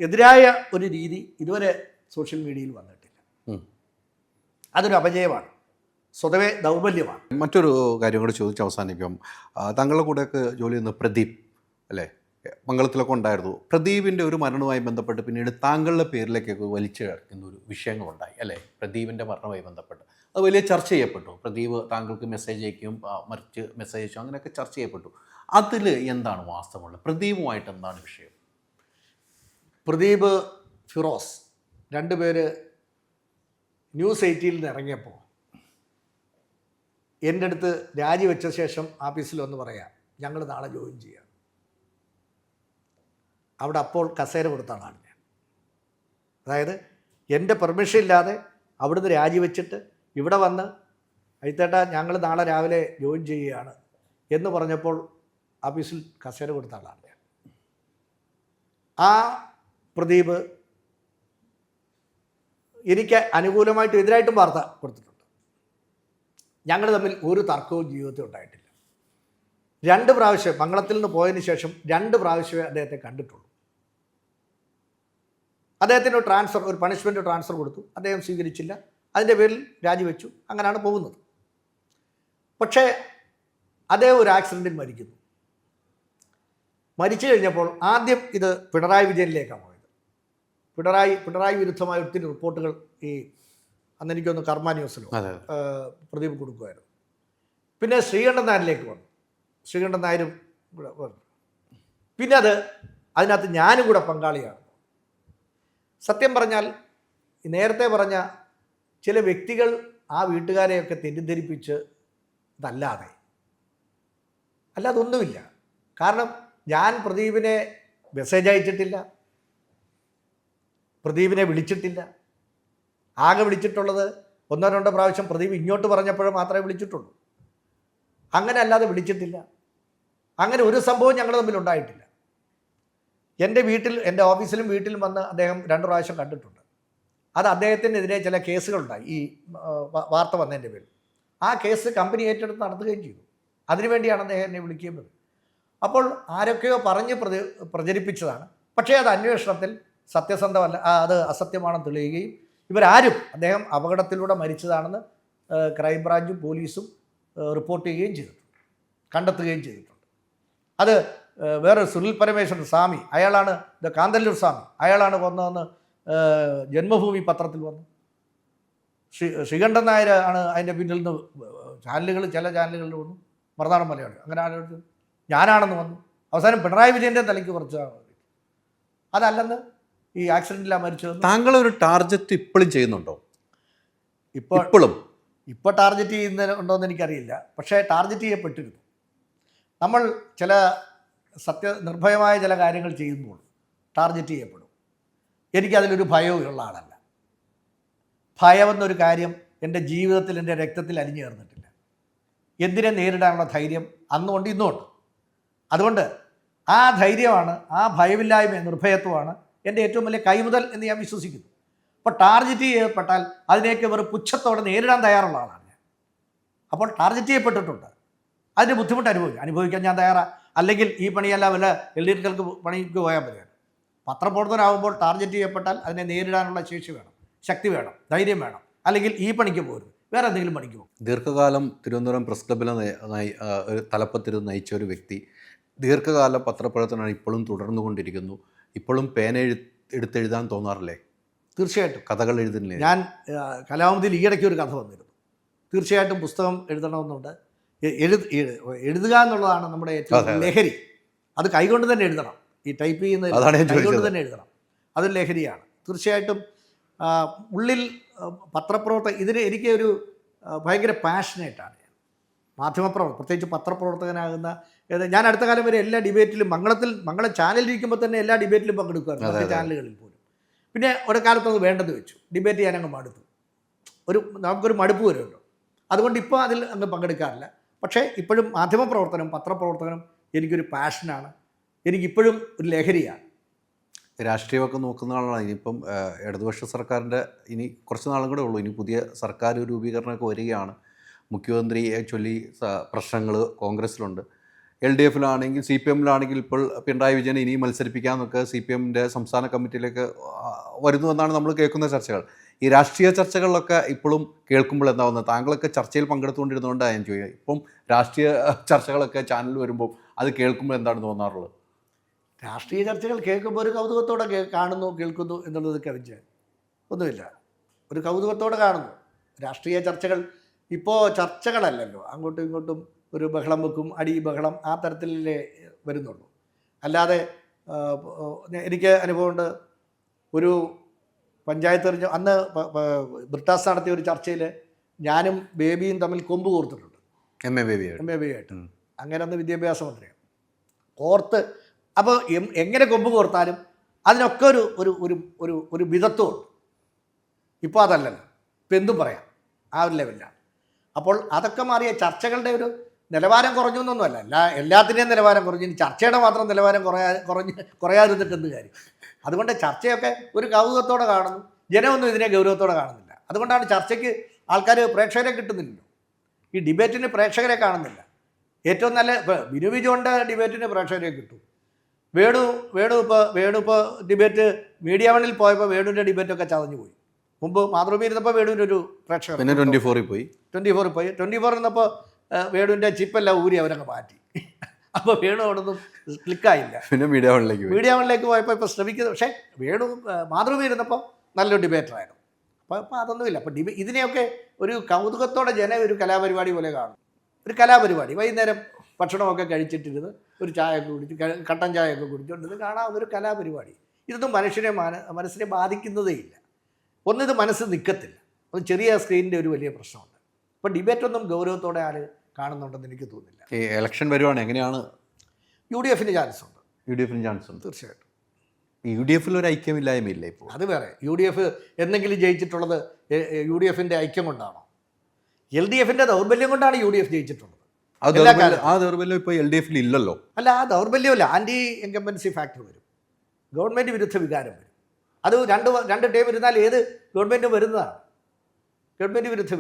എതിരായ ഒരു രീതി ഇതുവരെ സോഷ്യൽ മീഡിയയിൽ വന്നിട്ടില്ല. അതൊരു അപജയമാണ്, സ്വതവേ ദൗർബല്യമാണ്. മറ്റൊരു കാര്യം കൂടെ ചോദിച്ച് അവസാനിപ്പിക്കാം. താങ്കളുടെ കൂടെയൊക്കെ ജോലി ചെയ്യുന്ന പ്രദീപ് അല്ലേ, മംഗളത്തിലൊക്കെ ഉണ്ടായിരുന്നു. പ്രദീപിൻ്റെ ഒരു മരണവുമായി ബന്ധപ്പെട്ട് പിന്നീട് താങ്കളുടെ പേരിലേക്കൊക്കെ വലിച്ചു കിടക്കുന്ന ഒരു വിഷയങ്ങളുണ്ടായി അല്ലേ. പ്രദീപിൻ്റെ മരണവുമായി ബന്ധപ്പെട്ട് അത് വലിയ ചർച്ച ചെയ്യപ്പെട്ടു. പ്രദീപ് താങ്കൾക്ക് മെസ്സേജ് അയക്കും, മറിച്ച് മെസ്സേജ് അയച്ചു, അങ്ങനെയൊക്കെ ചർച്ച ചെയ്യപ്പെട്ടു. അതിൽ എന്താണ് വാസ്തവമുള്ളത്? പ്രദീപുമായിട്ട് എന്താണ് വിഷയം? പ്രദീപ്, ഫിറോസ് രണ്ടുപേര് ന്യൂസ് 18 നിന്ന് ഇറങ്ങിയപ്പോൾ എൻ്റെ അടുത്ത് രാജിവെച്ച ശേഷം ഓഫീസിൽ വന്ന് പറയാം, ഞങ്ങൾ നാളെ ജോയിൻ ചെയ്യാം. അവിടെ അപ്പോൾ കസേര കൊടുത്ത ആളാണ് ഞാൻ. അതായത് എൻ്റെ പെർമിഷൻ ഇല്ലാതെ അവിടുന്ന് രാജിവെച്ചിട്ട് ഇവിടെ വന്ന് അഴിത്തേട്ടാ ഞങ്ങൾ നാളെ രാവിലെ ജോയിൻ ചെയ്യുകയാണ് എന്ന് പറഞ്ഞപ്പോൾ ഓഫീസിൽ കസേര കൊടുത്ത ആളാണ് ഞാൻ. ആ പ്രദീപ് എനിക്ക് അനുകൂലമായിട്ടും എതിരായിട്ടും വാർത്ത കൊടുത്തിട്ടുണ്ട്. ഞങ്ങൾ തമ്മിൽ ഒരു തർക്കവും ജീവിതത്തിൽ ഉണ്ടായിട്ടില്ല. 2 പ്രാവശ്യം മംഗളത്തിൽ നിന്ന് പോയതിന് ശേഷം 2 പ്രാവശ്യമേ അദ്ദേഹത്തെ കണ്ടിട്ടുള്ളൂ. അദ്ദേഹത്തിന് ഒരു പണിഷ്മെൻറ്റ് ട്രാൻസ്ഫർ കൊടുത്തു, അദ്ദേഹം സ്വീകരിച്ചില്ല, അതിൻ്റെ പേരിൽ രാജിവെച്ചു. അങ്ങനെയാണ് പോകുന്നത്. പക്ഷേ അദ്ദേഹം ഒരു ആക്സിഡൻറ്റിൽ മരിക്കുന്നു. മരിച്ചു കഴിഞ്ഞപ്പോൾ ആദ്യം ഇത് പിണറായി വിജയനിലേക്കാണ് പോയത്. പിണറായി വിരുദ്ധമായ ഒത്തിരി റിപ്പോർട്ടുകൾ അന്ന് എനിക്കൊന്ന് കർമ്മ ന്യൂസിലോ പ്രദീപ് കൊടുക്കുമായിരുന്നു. പിന്നെ ശ്രീകണ്ഠൻ നായരിലേക്ക് വന്നു. ശ്രീകണ്ഠൻ നായരും വന്നു. പിന്നെ അതിനകത്ത് ഞാനും കൂടെ പങ്കാളിയാണ്. സത്യം പറഞ്ഞാൽ നേരത്തെ പറഞ്ഞ ചില വ്യക്തികൾ ആ വീട്ടുകാരെയൊക്കെ തെറ്റിദ്ധരിപ്പിച്ച് അല്ലാതെ ഒന്നുമില്ല. കാരണം ഞാൻ പ്രദീപിനെ മെസ്സേജ് അയച്ചിട്ടില്ല, പ്രദീപിനെ വിളിച്ചിട്ടില്ല. ആകെ വിളിച്ചിട്ടുള്ളത് 1-2 പ്രാവശ്യം പ്രദീപ് ഇങ്ങോട്ട് പറഞ്ഞപ്പോൾ മാത്രമേ വിളിച്ചിട്ടുള്ളൂ. അങ്ങനെ അല്ലാതെ വിളിച്ചിട്ടില്ല. അങ്ങനെ ഒരു സംഭവം ഞങ്ങൾ തമ്മിൽ ഉണ്ടായിട്ടില്ല. എൻ്റെ ഓഫീസിലും വീട്ടിലും വന്ന് അദ്ദേഹം 2 പ്രാവശ്യം കണ്ടിട്ടുണ്ട്. അത് അദ്ദേഹത്തിനെതിരെ ചില കേസുകളുണ്ടായി ഈ വാർത്ത വന്നതിൻ്റെ പേരിൽ. ആ കേസ് കമ്പനി ഏറ്റെടുത്ത് നടത്തുകയും ചെയ്തു. അതിനുവേണ്ടിയാണ് അദ്ദേഹം എന്നെ വിളിക്കുന്നത്. അപ്പോൾ ആരൊക്കെയോ പറഞ്ഞ് പ്രചരിപ്പിച്ചതാണ്. പക്ഷേ അത് അന്വേഷണത്തിൽ സത്യസന്ധമല്ല, അത് അസത്യമാണെന്ന് തെളിയുകയും ഇവരാരും അദ്ദേഹം അപകടത്തിലൂടെ മരിച്ചതാണെന്ന് ക്രൈംബ്രാഞ്ചും പോലീസും റിപ്പോർട്ട് ചെയ്യുകയും ചെയ്തിട്ടുണ്ട്, കണ്ടെത്തുകയും ചെയ്തിട്ടുണ്ട്. അത് വേറെ സുനിൽ പരമേശ്വരൻ സ്വാമി, അയാളാണ് കാന്തല്ലൂർ സ്വാമി, അയാളാണ് കൊന്നതെന്ന് ജന്മഭൂമി പത്രത്തിൽ വന്നു. ശ്രീകണ്ഠൻ നായർ ആണ് അതിൻ്റെ പിന്നിൽ നിന്ന് ചില ചാനലുകളിൽ വന്നു, മറുനാടൻ മലയാളി അങ്ങനെ ആലോചിച്ചു ഞാനാണെന്ന് വന്നു. അവസാനം പിണറായി വിജയൻ്റെ തലയ്ക്ക് കുറച്ച് അതല്ലെന്ന് ഈ ആക്സിഡൻറ്റിലാണ് മരിച്ചത്. താങ്കൾ ഒരു ടാർഗറ്റ് ഇപ്പോഴും ചെയ്യുന്നുണ്ടോ? ഇപ്പോൾ ടാർഗറ്റ് ചെയ്യുന്നുണ്ടോയെന്ന് എനിക്കറിയില്ല. പക്ഷേ ടാർഗറ്റ് ചെയ്യപ്പെട്ടിരുന്നു. നമ്മൾ ചില നിർഭയമായ ചില കാര്യങ്ങൾ ചെയ്യുമ്പോൾ ടാർഗറ്റ് ചെയ്യപ്പെടും. എനിക്കതിലൊരു ഭയവും ഉള്ള ആളല്ല. ഭയമെന്നൊരു കാര്യം എൻ്റെ ജീവിതത്തിൽ, എൻ്റെ രക്തത്തിൽ അലിഞ്ഞു ചേർന്നിട്ടില്ല. എന്തിനെ നേരിടാനുള്ള ധൈര്യം അന്നുകൊണ്ട് ഇന്നുമുണ്ട്. അതുകൊണ്ട് ആ ധൈര്യമാണ്, ആ ഭയമില്ലായ്മ, നിർഭയത്വമാണ് എൻ്റെ ഏറ്റവും വലിയ കൈമുതൽ എന്ന് ഞാൻ വിശ്വസിക്കുന്നു. അപ്പോൾ ടാർഗറ്റ് ചെയ്യപ്പെട്ടാൽ അതിനെയൊക്കെ വെറും പുച്ഛത്തോടെ നേരിടാൻ തയ്യാറുള്ള ആളാണ് ഞാൻ. അപ്പോൾ ടാർഗറ്റ് ചെയ്യപ്പെട്ടിട്ടുണ്ട്, അതിൻ്റെ ബുദ്ധിമുട്ട് അനുഭവിക്കാൻ ഞാൻ തയ്യാറാണ്. അല്ലെങ്കിൽ ഈ പണിയല്ല വല്ല എൽഡികൾക്ക് പണിക്ക് പോയാൽ മതിയാണ്. പത്രപ്രവർത്തകരാകുമ്പോൾ ടാർഗറ്റ് ചെയ്യപ്പെട്ടാൽ അതിനെ നേരിടാനുള്ള ശേഷി വേണം, ശക്തി വേണം, ധൈര്യം വേണം. അല്ലെങ്കിൽ ഈ പണിക്ക് പോരും, വേറെ എന്തെങ്കിലും പണിക്ക് പോകും. ദീർഘകാലം തിരുവനന്തപുരം പ്രസ് ക്ലബ്ബിലെ തലപ്പത്തിരുന്ന് നയിച്ച ഒരു വ്യക്തി ദീർഘകാല പത്രപ്രവർത്തനമാണ് ഇപ്പോഴും തുടർന്നുകൊണ്ടിരിക്കുന്നു. ഇപ്പോഴും പേന എടുത്തെഴുതാൻ തോന്നാറില്ലേ? തീർച്ചയായിട്ടും കഥകൾ എഴുതുന്നില്ലേ? ഞാൻ കലാമതിയിൽ ഈയിടയ്ക്ക് ഒരു കഥ വന്നിരുന്നു. തീർച്ചയായിട്ടും പുസ്തകം എഴുതണമെന്നുണ്ട്. എഴുതുക എന്നുള്ളതാണ് നമ്മുടെ ഏറ്റവും ലഹരി. അത് കൈകൊണ്ട് തന്നെ എഴുതണം. ഈ ടൈപ്പ് ചെയ്യുന്നത് കൈകൊണ്ട് തന്നെ എഴുതണം. അതൊരു ലഹരിയാണ്. തീർച്ചയായിട്ടും ഉള്ളിൽ ഇതിന് എനിക്ക് ഒരു ഭയങ്കര പാഷനേറ്റാണ് ഞാൻ. മാധ്യമപ്രവർത്തകൻ, പ്രത്യേകിച്ച് പത്രപ്രവർത്തകനാകുന്ന ഞാൻ അടുത്ത കാലം വരെ എല്ലാ ഡിബേറ്റിലും മംഗള ചാനലിരിക്കുമ്പോൾ തന്നെ എല്ലാ ഡിബേറ്റിലും പങ്കെടുക്കുമായിരുന്നു, മറ്റ് ചാനലുകളിൽ പോലും. പിന്നെ ഒരു കാലത്ത് അത് വേണ്ടെന്ന് വെച്ചു. ഡിബേറ്റ് ചെയ്യാനങ്ങ് മടുത്തു. നമുക്കൊരു മടുപ്പ് വരുമല്ലോ. അതുകൊണ്ട് ഇപ്പോൾ അതിൽ അങ്ങ് പങ്കെടുക്കാറില്ല. പക്ഷേ ഇപ്പോഴും മാധ്യമപ്രവർത്തനം, പത്രപ്രവർത്തനം എനിക്കൊരു പാഷനാണ്. എനിക്കിപ്പോഴും ഒരു ലഹരിയാണ്. രാഷ്ട്രീയമൊക്കെ നോക്കുന്ന ആളാണ്. ഇനിയിപ്പം ഇടതുപക്ഷ സർക്കാരിൻ്റെ ഇനി കുറച്ച് നാളും കൂടെ ഉള്ളൂ. ഇനി പുതിയ സർക്കാർ രൂപീകരണമൊക്കെ വരികയാണ്. മുഖ്യമന്ത്രിയെ ചൊല്ലി പ്രശ്നങ്ങൾ കോൺഗ്രസ്സിലുണ്ട്. LDFിലാണെങ്കിൽ CPMലാണെങ്കിൽ ഇപ്പോൾ പിണറായി വിജയനെ ഇനിയും മത്സരിപ്പിക്കാമെന്നൊക്കെ CPMൻ്റെ സംസ്ഥാന കമ്മിറ്റിയിലേക്ക് വരുന്നുവെന്നാണ് നമ്മൾ കേൾക്കുന്ന ചർച്ചകൾ. ഈ രാഷ്ട്രീയ ചർച്ചകളിലൊക്കെ ഇപ്പോഴും കേൾക്കുമ്പോൾ എന്താ വന്നത്? താങ്കളൊക്കെ ചർച്ചയിൽ പങ്കെടുത്തുകൊണ്ടിരുന്നതുകൊണ്ടാണ് ഞാൻ ചോദിക്കുക. ഇപ്പം രാഷ്ട്രീയ ചർച്ചകളൊക്കെ ചാനലിൽ വരുമ്പോൾ അത് കേൾക്കുമ്പോൾ എന്താണ് തോന്നാറുള്ളത്? രാഷ്ട്രീയ ചർച്ചകൾ കേൾക്കുമ്പോൾ ഒരു കൗതുകത്തോടെ കാണുന്നു, കേൾക്കുന്നു എന്നുള്ളത് കവിഞ്ഞ് ഒന്നുമില്ല. ഒരു കൗതുകത്തോടെ കാണുന്നു. രാഷ്ട്രീയ ചർച്ചകൾ ഇപ്പോൾ ചർച്ചകളല്ലല്ലോ, അങ്ങോട്ടും ഇങ്ങോട്ടും ഒരു ബഹളം വെക്കും, അടി ബഹളം, ആ തരത്തിലല്ലേ വരുന്നുള്ളൂ. അല്ലാതെ എനിക്ക് അനുഭവമുണ്ട്. ഒരു പഞ്ചായത്ത് അന്ന് ബ്രിട്ടാസ് നടത്തിയ ഒരു ചർച്ചയിൽ ഞാനും ബേബിയും തമ്മിൽ കൊമ്പ് കോർത്തിട്ടുണ്ട്. M A ബേബിയായിട്ട്. അങ്ങനെ അന്ന് വിദ്യാഭ്യാസ മന്ത്രിയാണ്. കോർത്ത് അപ്പോൾ എങ്ങനെ കൊമ്പ് കോർത്താലും അതിനൊക്കെ ഒരു വിധത്വമുണ്ട്. ഇപ്പോൾ അതല്ലല്ലോ, ഇപ്പം എന്തും പറയാം, ആ ഒരു ലെവലിലാണ്. അപ്പോൾ അതൊക്കെ മാറിയ ചർച്ചകളുടെ ഒരു നിലവാരം കുറഞ്ഞു എന്നൊന്നുമല്ല, എല്ലാത്തിൻ്റെയും നിലവാരം കുറഞ്ഞു. ചർച്ചയുടെ മാത്രം നിലവാരം കുറയാതിരുന്നിട്ട് എന്ത് കാര്യം? അതുകൊണ്ട് ചർച്ചയൊക്കെ ഒരു കൗതുകത്തോടെ കാണുന്നു. ജനമൊന്നും ഇതിനെ ഗൗരവത്തോടെ കാണുന്നില്ല. അതുകൊണ്ടാണ് ചർച്ചയ്ക്ക് പ്രേക്ഷകരെ കിട്ടുന്നില്ലല്ലോ. ഈ ഡിബേറ്റിന് പ്രേക്ഷകരെ കാണുന്നില്ല. ഏറ്റവും നല്ല ഇപ്പോൾ ബിനു വിജോണിൻ്റെ ഡിബേറ്റിന് പ്രേക്ഷകരെ കിട്ടും. വേണു ഇപ്പോൾ ഡിബേറ്റ് മീഡിയ വണ്ണിൽ പോയപ്പോൾ വേണുവിൻ്റെ ഡിബേറ്റൊക്കെ ചതഞ്ഞു പോയി. മുമ്പ് മാതൃഭൂമി ഇരുന്നപ്പോൾ വേണുവിൻ്റെ ഒരു പ്രേക്ഷകർ, പിന്നെ 24 പോയി. 24 ഇരുന്നപ്പോൾ വേണുവിൻ്റെ ചിപ്പെല്ലാം ഊരി അവരങ്ങ് മാറ്റി. അപ്പോൾ വേണു അവിടെ നിന്നും ക്ലിക്കായില്ല. പിന്നെ മീഡിയ വണ്ണിലേക്ക് പോയപ്പോൾ ഇപ്പോൾ ശ്രമിക്കുന്നത്. പക്ഷേ വേണു മാതൃഭൂമി ഇരുന്നപ്പോൾ നല്ലൊരു ഡിബേറ്ററായിരുന്നു. അപ്പോൾ അതൊന്നുമില്ല. അപ്പോൾ ഇതിനെയൊക്കെ ഒരു കൗതുകത്തോടെ ഒരു കലാപരിപാടി പോലെ കാണും. ഒരു കലാപരിപാടി വൈകുന്നേരം ഭക്ഷണമൊക്കെ കഴിച്ചിട്ടിരുന്ന് ഒരു ചായയൊക്കെ കുടിച്ച് കട്ടൻ ചായയൊക്കെ കുടിച്ചുകൊണ്ടിരുന്ന് കാണാവുന്ന ഒരു കലാപരിപാടി. ഇതൊന്നും മനസ്സിനെ ബാധിക്കുന്നതേ ഇല്ല. ഒന്നിത് മനസ്സ് നിൽക്കത്തില്ല. അത് ചെറിയ സ്ക്രീനിൻ്റെ ഒരു വലിയ പ്രശ്നമുണ്ട്. അപ്പോൾ ഡിബേറ്റൊന്നും ഗൗരവത്തോടെ ആൾ കാണുന്നുണ്ടെന്ന് എനിക്ക് തോന്നുന്നില്ല. ഈ ഇലക്ഷൻ വരുവാണ് എങ്ങനെയാണ്? UDF ചാൻസ് ഉണ്ട്. ചാൻസ് ഉണ്ട് തീർച്ചയായിട്ടും. UDF ഒരു ഐക്യമില്ലായ്മയില്ല ഇപ്പോൾ. അത് വേറെ. UDF എന്തെങ്കിലും ജയിച്ചിട്ടുള്ളത് UDF ഐക്യം കൊണ്ടാണോ? LDF ദൗർബല്യം കൊണ്ടാണ് UDF ജയിച്ചിട്ടുള്ളത്. ആ ദൗർബല്യം ഇപ്പോൾ LDF ഇല്ലല്ലോ. അല്ല, ആ ദൗർബല്യമല്ല, ആൻറ്റി ഇൻകംബൻസി ഫാക്ടർ വരും, ഗവൺമെൻറ് വിരുദ്ധ വികാരം വരും. അത് രണ്ട് ടേം ഇരുന്നാൽ ഏത് ഗവൺമെൻറ് വരുന്നതാണ്. ഗവൺമെൻറ് വിരുദ്ധ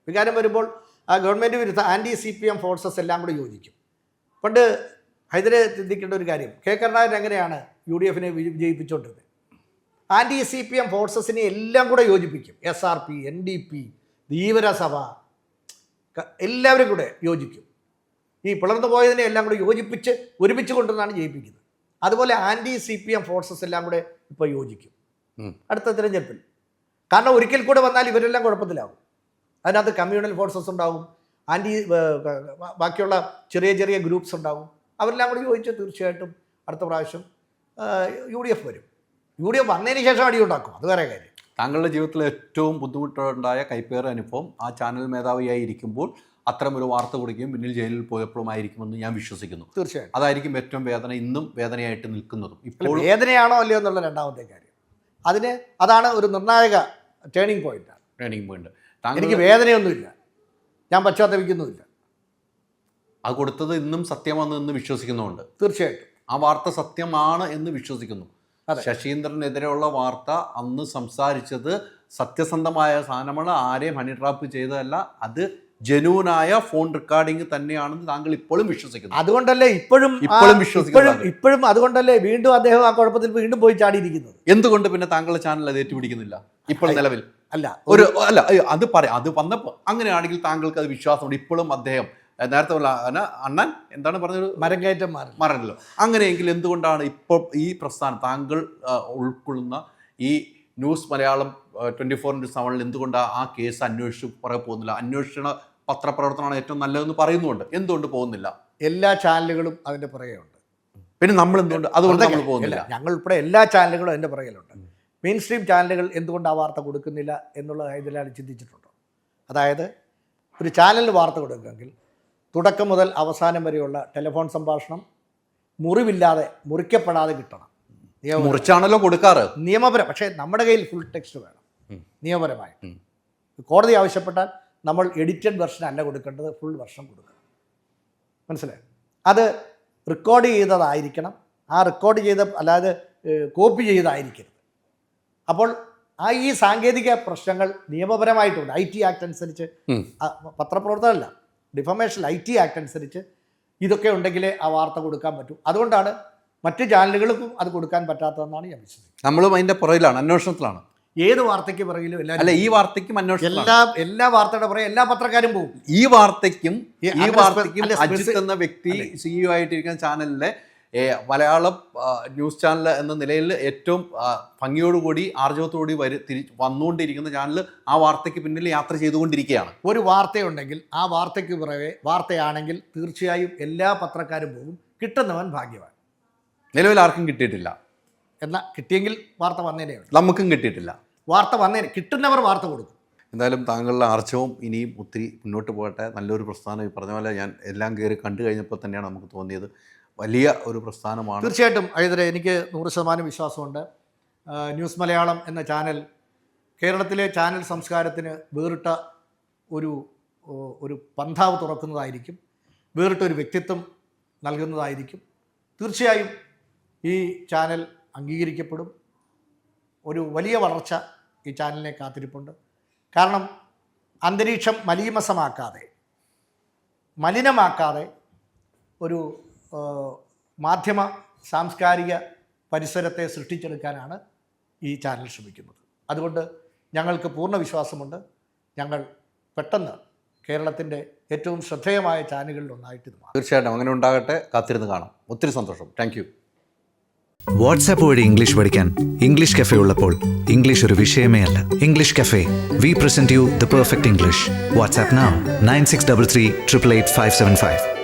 വികാരം വരുമ്പോൾ ആ ഗവൺമെൻറ് വിരുദ്ധ CPM ഫോഴ്സസ് എല്ലാം കൂടെ യോജിക്കും. പണ്ട് ഹൈദരെ ചിന്തിക്കേണ്ട ഒരു കാര്യം, കെ കരുണാകരൻ എങ്ങനെയാണ് UDF വിജയിപ്പിച്ചുകൊണ്ടിരുന്നത്? CPM ഫോഴ്സസിനെ എല്ലാം കൂടെ യോജിപ്പിക്കും. SRP, NDP, ധീവരസഭ എല്ലാവരും കൂടെ യോജിക്കും. ഈ പിളർന്നു പോയതിനെ എല്ലാം കൂടെ യോജിപ്പിച്ച് ഒരുമിച്ച് കൊണ്ടുവന്നാണ് ജയിപ്പിക്കുന്നത്. അതുപോലെ CPM ഫോഴ്സസ് എല്ലാം കൂടെ ഇപ്പോൾ യോജിക്കും അടുത്ത തിരഞ്ഞെടുപ്പിൽ. കാരണം ഒരിക്കൽ കൂടെ വന്നാൽ ഇവരെല്ലാം കുഴപ്പത്തിലാവും. അതിനകത്ത് കമ്മ്യൂണൽ ഫോഴ്സസ് ഉണ്ടാവും, ബാക്കിയുള്ള ചെറിയ ഗ്രൂപ്പ്സ് ഉണ്ടാവും. അവരെല്ലാം കൂടി യോജിച്ച് തീർച്ചയായിട്ടും അടുത്ത പ്രാവശ്യം UDF വരും. UDF വന്നതിന് ശേഷം അടിയുണ്ടാക്കും, അത് വേറെ കാര്യം. താങ്കളുടെ ജീവിതത്തിൽ ഏറ്റവും ബുദ്ധിമുട്ടുണ്ടായ കൈപ്പേറിയ അനുഭവം ആ ചാനൽ മേധാവിയായി ഇരിക്കുമ്പോൾ അത്തരം ഒരു വാർത്ത കൊടുക്കുകയും പിന്നിൽ ജയിലിൽ പോയപ്പോഴുമായിരിക്കുമെന്ന് ഞാൻ വിശ്വസിക്കുന്നു. തീർച്ചയായും അതായിരിക്കും ഏറ്റവും വേദന, ഇന്നും വേദനയായിട്ട് നിൽക്കുന്നതും. ഇപ്പോൾ വേദനയാണോ അല്ലയോ എന്നുള്ള രണ്ടാമത്തെ കാര്യം, അതാണ് ഒരു നിർണായക ടേണിംഗ് പോയിന്റ്. എനിക്ക് വേദനയൊന്നുമില്ല, ഞാൻ പശ്ചാത്തപിക്കുന്നുമില്ല. അത് കൊടുത്തത് ഇന്നും സത്യമാണെന്ന് വിശ്വസിക്കുന്നുണ്ട്. തീർച്ചയായിട്ടും ആ വാർത്ത സത്യമാണ് എന്ന് വിശ്വസിക്കുന്നു. ശശീന്ദ്രനെതിരെയുള്ള വാർത്ത അന്ന് സംസാരിച്ചത് സത്യസന്ധമായ സാധനമാണ്, ആരെയും ഹണി ട്രാപ്പ് ചെയ്തതല്ല, അത് ജെന്യൂനായ ഫോൺ റെക്കോർഡിംഗ് തന്നെയാണെന്ന് താങ്കൾ ഇപ്പോഴും വിശ്വസിക്കുന്നു. അതുകൊണ്ടല്ലേ ഇപ്പോഴും അതുകൊണ്ടല്ലേ വീണ്ടും അദ്ദേഹം ആ കുഴപ്പത്തിൽ വീണ്ടും പോയി ചാടിയിരിക്കുന്നത്. എന്തുകൊണ്ട് പിന്നെ താങ്കളുടെ ചാനൽ അത് ഏറ്റുപിടിക്കുന്നില്ല ഇപ്പോൾ നിലവിൽ? അല്ല അത് പറയാം, അത് വന്നപ്പോൾ അങ്ങനെയാണെങ്കിൽ താങ്കൾക്ക് അത് വിശ്വാസമുണ്ട്. ഇപ്പോഴും അദ്ദേഹം നേരത്തെ അണ്ണൻ എന്താണ് പറഞ്ഞത്, മരം കയറ്റം മാറണല്ലോ. അങ്ങനെയെങ്കിൽ എന്തുകൊണ്ടാണ് ഇപ്പോൾ ഈ പ്രസ്ഥാനം താങ്കൾ ഉൾക്കൊള്ളുന്ന ഈ ന്യൂസ് മലയാളം 24/7 എന്തുകൊണ്ടാണ് ആ കേസ് അന്വേഷിച്ച് പുറകെ പോകുന്നില്ല? അന്വേഷണ പത്രപ്രവർത്തനമാണ് ഏറ്റവും നല്ലതെന്ന് പറയുന്നുണ്ട്, എന്തുകൊണ്ട് പോകുന്നില്ല? എല്ലാ ചാനലുകളും അതിൻ്റെ പുറകെയുണ്ട്. പിന്നെ നമ്മൾ എന്തുകൊണ്ട് അതുകൊണ്ട് നമ്മൾ പോകുന്നില്ല? ഞങ്ങൾ ഉൾപ്പെടെ എല്ലാ ചാനലുകളും അതിൻ്റെ പുറകിലുണ്ട്. മെയിൻ സ്ട്രീം ചാനലുകൾ എന്തുകൊണ്ട് ആ വാർത്ത കൊടുക്കുന്നില്ല എന്നുള്ളത് ഇതിലാണ് ചിന്തിച്ചിട്ടുണ്ടോ? അതായത് ഒരു ചാനലിന് വാർത്ത കൊടുക്കുമെങ്കിൽ തുടക്കം മുതൽ അവസാനം വരെയുള്ള ടെലിഫോൺ സംഭാഷണം മുറിക്കപ്പെടാതെ കിട്ടണം. മുറിച്ചാണല്ലോ കൊടുക്കാറ് നിയമപരം. പക്ഷേ നമ്മുടെ കയ്യിൽ ഫുൾ ടെക്സ്റ്റ് വേണം നിയമപരമായിട്ട്. കോടതി ആവശ്യപ്പെട്ടാൽ നമ്മൾ എഡിറ്റഡ് വെർഷൻ അല്ല കൊടുക്കേണ്ടത്, ഫുൾ വെർഷൻ കൊടുക്കണം. മനസ്സിലായോ? അത് റെക്കോർഡ് ചെയ്തതായിരിക്കണം. ആ റെക്കോർഡ് അല്ലാതെ കോപ്പി ചെയ്തതായിരിക്കരുത്. അപ്പോൾ ഈ സാങ്കേതിക പ്രശ്നങ്ങൾ നിയമപരമായിട്ടുണ്ട്. IT ആക്ട് അനുസരിച്ച്, പത്രപ്രവർത്തനമല്ല, ഡിഫമേഷൻ IT ആക്ട് അനുസരിച്ച് ഇതൊക്കെ ഉണ്ടെങ്കിലേ ആ വാർത്ത കൊടുക്കാൻ പറ്റൂ. അതുകൊണ്ടാണ് മറ്റ് ചാനലുകൾക്കും അത് കൊടുക്കാൻ പറ്റാത്തതെന്നാണ് ഞാൻ വിശ്വസിക്കുന്നത്. നമ്മളും അതിൻ്റെ പുറകിലാണ്, അന്വേഷണത്തിലാണ്. ഏത് വാർത്തയ്ക്ക് പുറകിലും അല്ല, ഈ വാർത്തയ്ക്കും അന്വേഷണം, എല്ലാ വാർത്തയുടെ പുറകെ എല്ലാ പത്രക്കാരും പോകും. ഈ വാർത്തയ്ക്കും അജിത്ത് എന്ന വ്യക്തി CEO ആയിട്ടിരിക്കുന്ന ചാനലിലെ മലയാളം ന്യൂസ് ചാനൽ എന്ന നിലയിൽ ഏറ്റവും ഭംഗിയോടുകൂടി ആർജവത്തോടുകൂടി വന്നുകൊണ്ടിരിക്കുന്ന ചാനൽ ആ വാർത്തയ്ക്ക് പിന്നിൽ യാത്ര ചെയ്തുകൊണ്ടിരിക്കുകയാണ്. ഒരു വാർത്തയുണ്ടെങ്കിൽ ആ വാർത്തയ്ക്ക് പുറകെ വാർത്തയാണെങ്കിൽ തീർച്ചയായും എല്ലാ പത്രക്കാരും പോകും. കിട്ടുന്നവൻ ഭാഗ്യവാൻ. നിലവിൽ ആർക്കും കിട്ടിയിട്ടില്ല. എന്നാൽ കിട്ടിയെങ്കിൽ വാർത്ത വന്നേനെ, നമുക്കും കിട്ടിയിട്ടില്ല. വാർത്ത വന്നേനെ, കിട്ടുന്നവർ വാർത്ത കൊടുക്കും. എന്തായാലും താങ്കളുടെ ആർജവം ഇനിയും ഒത്തിരി മുന്നോട്ട് പോകട്ടെ. നല്ലൊരു പ്രസ്ഥാനം, ഈ പറഞ്ഞ പോലെ ഞാൻ എല്ലാം കയറി കണ്ടു കഴിഞ്ഞപ്പോൾ തന്നെയാണ് നമുക്ക് തോന്നിയത് വലിയ ഒരു പ്രസ്ഥാനമാണ്. തീർച്ചയായിട്ടും ഹൈദരെ, എനിക്ക് 100% വിശ്വാസമുണ്ട്. ന്യൂസ് മലയാളം എന്ന ചാനൽ കേരളത്തിലെ ചാനൽ സംസ്കാരത്തിന് വേറിട്ട ഒരു പന്ഥാവ് തുറക്കുന്നതായിരിക്കും, വേറിട്ടൊരു വ്യക്തിത്വം നൽകുന്നതായിരിക്കും. തീർച്ചയായും ഈ ചാനൽ അംഗീകരിക്കപ്പെടും. ഒരു വലിയ വളർച്ച ഈ ചാനലിനെ കാത്തിരിപ്പുണ്ട്. കാരണം അന്തരീക്ഷം മലിനമാക്കാതെ ഒരു മാധ്യമ സാംസ്കാരിക പരിസരത്തെ സൃഷ്ടിച്ചെടുക്കാനാണ് ഈ ചാനൽ ശ്രമിക്കുന്നത്. അതുകൊണ്ട് ഞങ്ങൾക്ക് പൂർണ്ണ വിശ്വാസമുണ്ട്. ഞങ്ങൾ പെട്ടെന്ന് കേരളത്തിൻ്റെ ഏറ്റവും ശ്രദ്ധേയമായ ചാനലുകളിൽ ഒന്നായിട്ട് ഇത് മാറും. തീർച്ചയായിട്ടും അങ്ങനെ ഉണ്ടാകട്ടെ. കാത്തിരുന്ന് കാണാം. ഒത്തിരി സന്തോഷം. Thank you. വാട്സാപ്പ് വഴി ഇംഗ്ലീഷ് പഠിക്കാൻ ഇംഗ്ലീഷ് കഫേ ഉള്ളപ്പോൾ ഇംഗ്ലീഷ് ഒരു വിഷയമേ അല്ല. English cafe, we present you the perfect English. WhatsApp now 9633 888 575.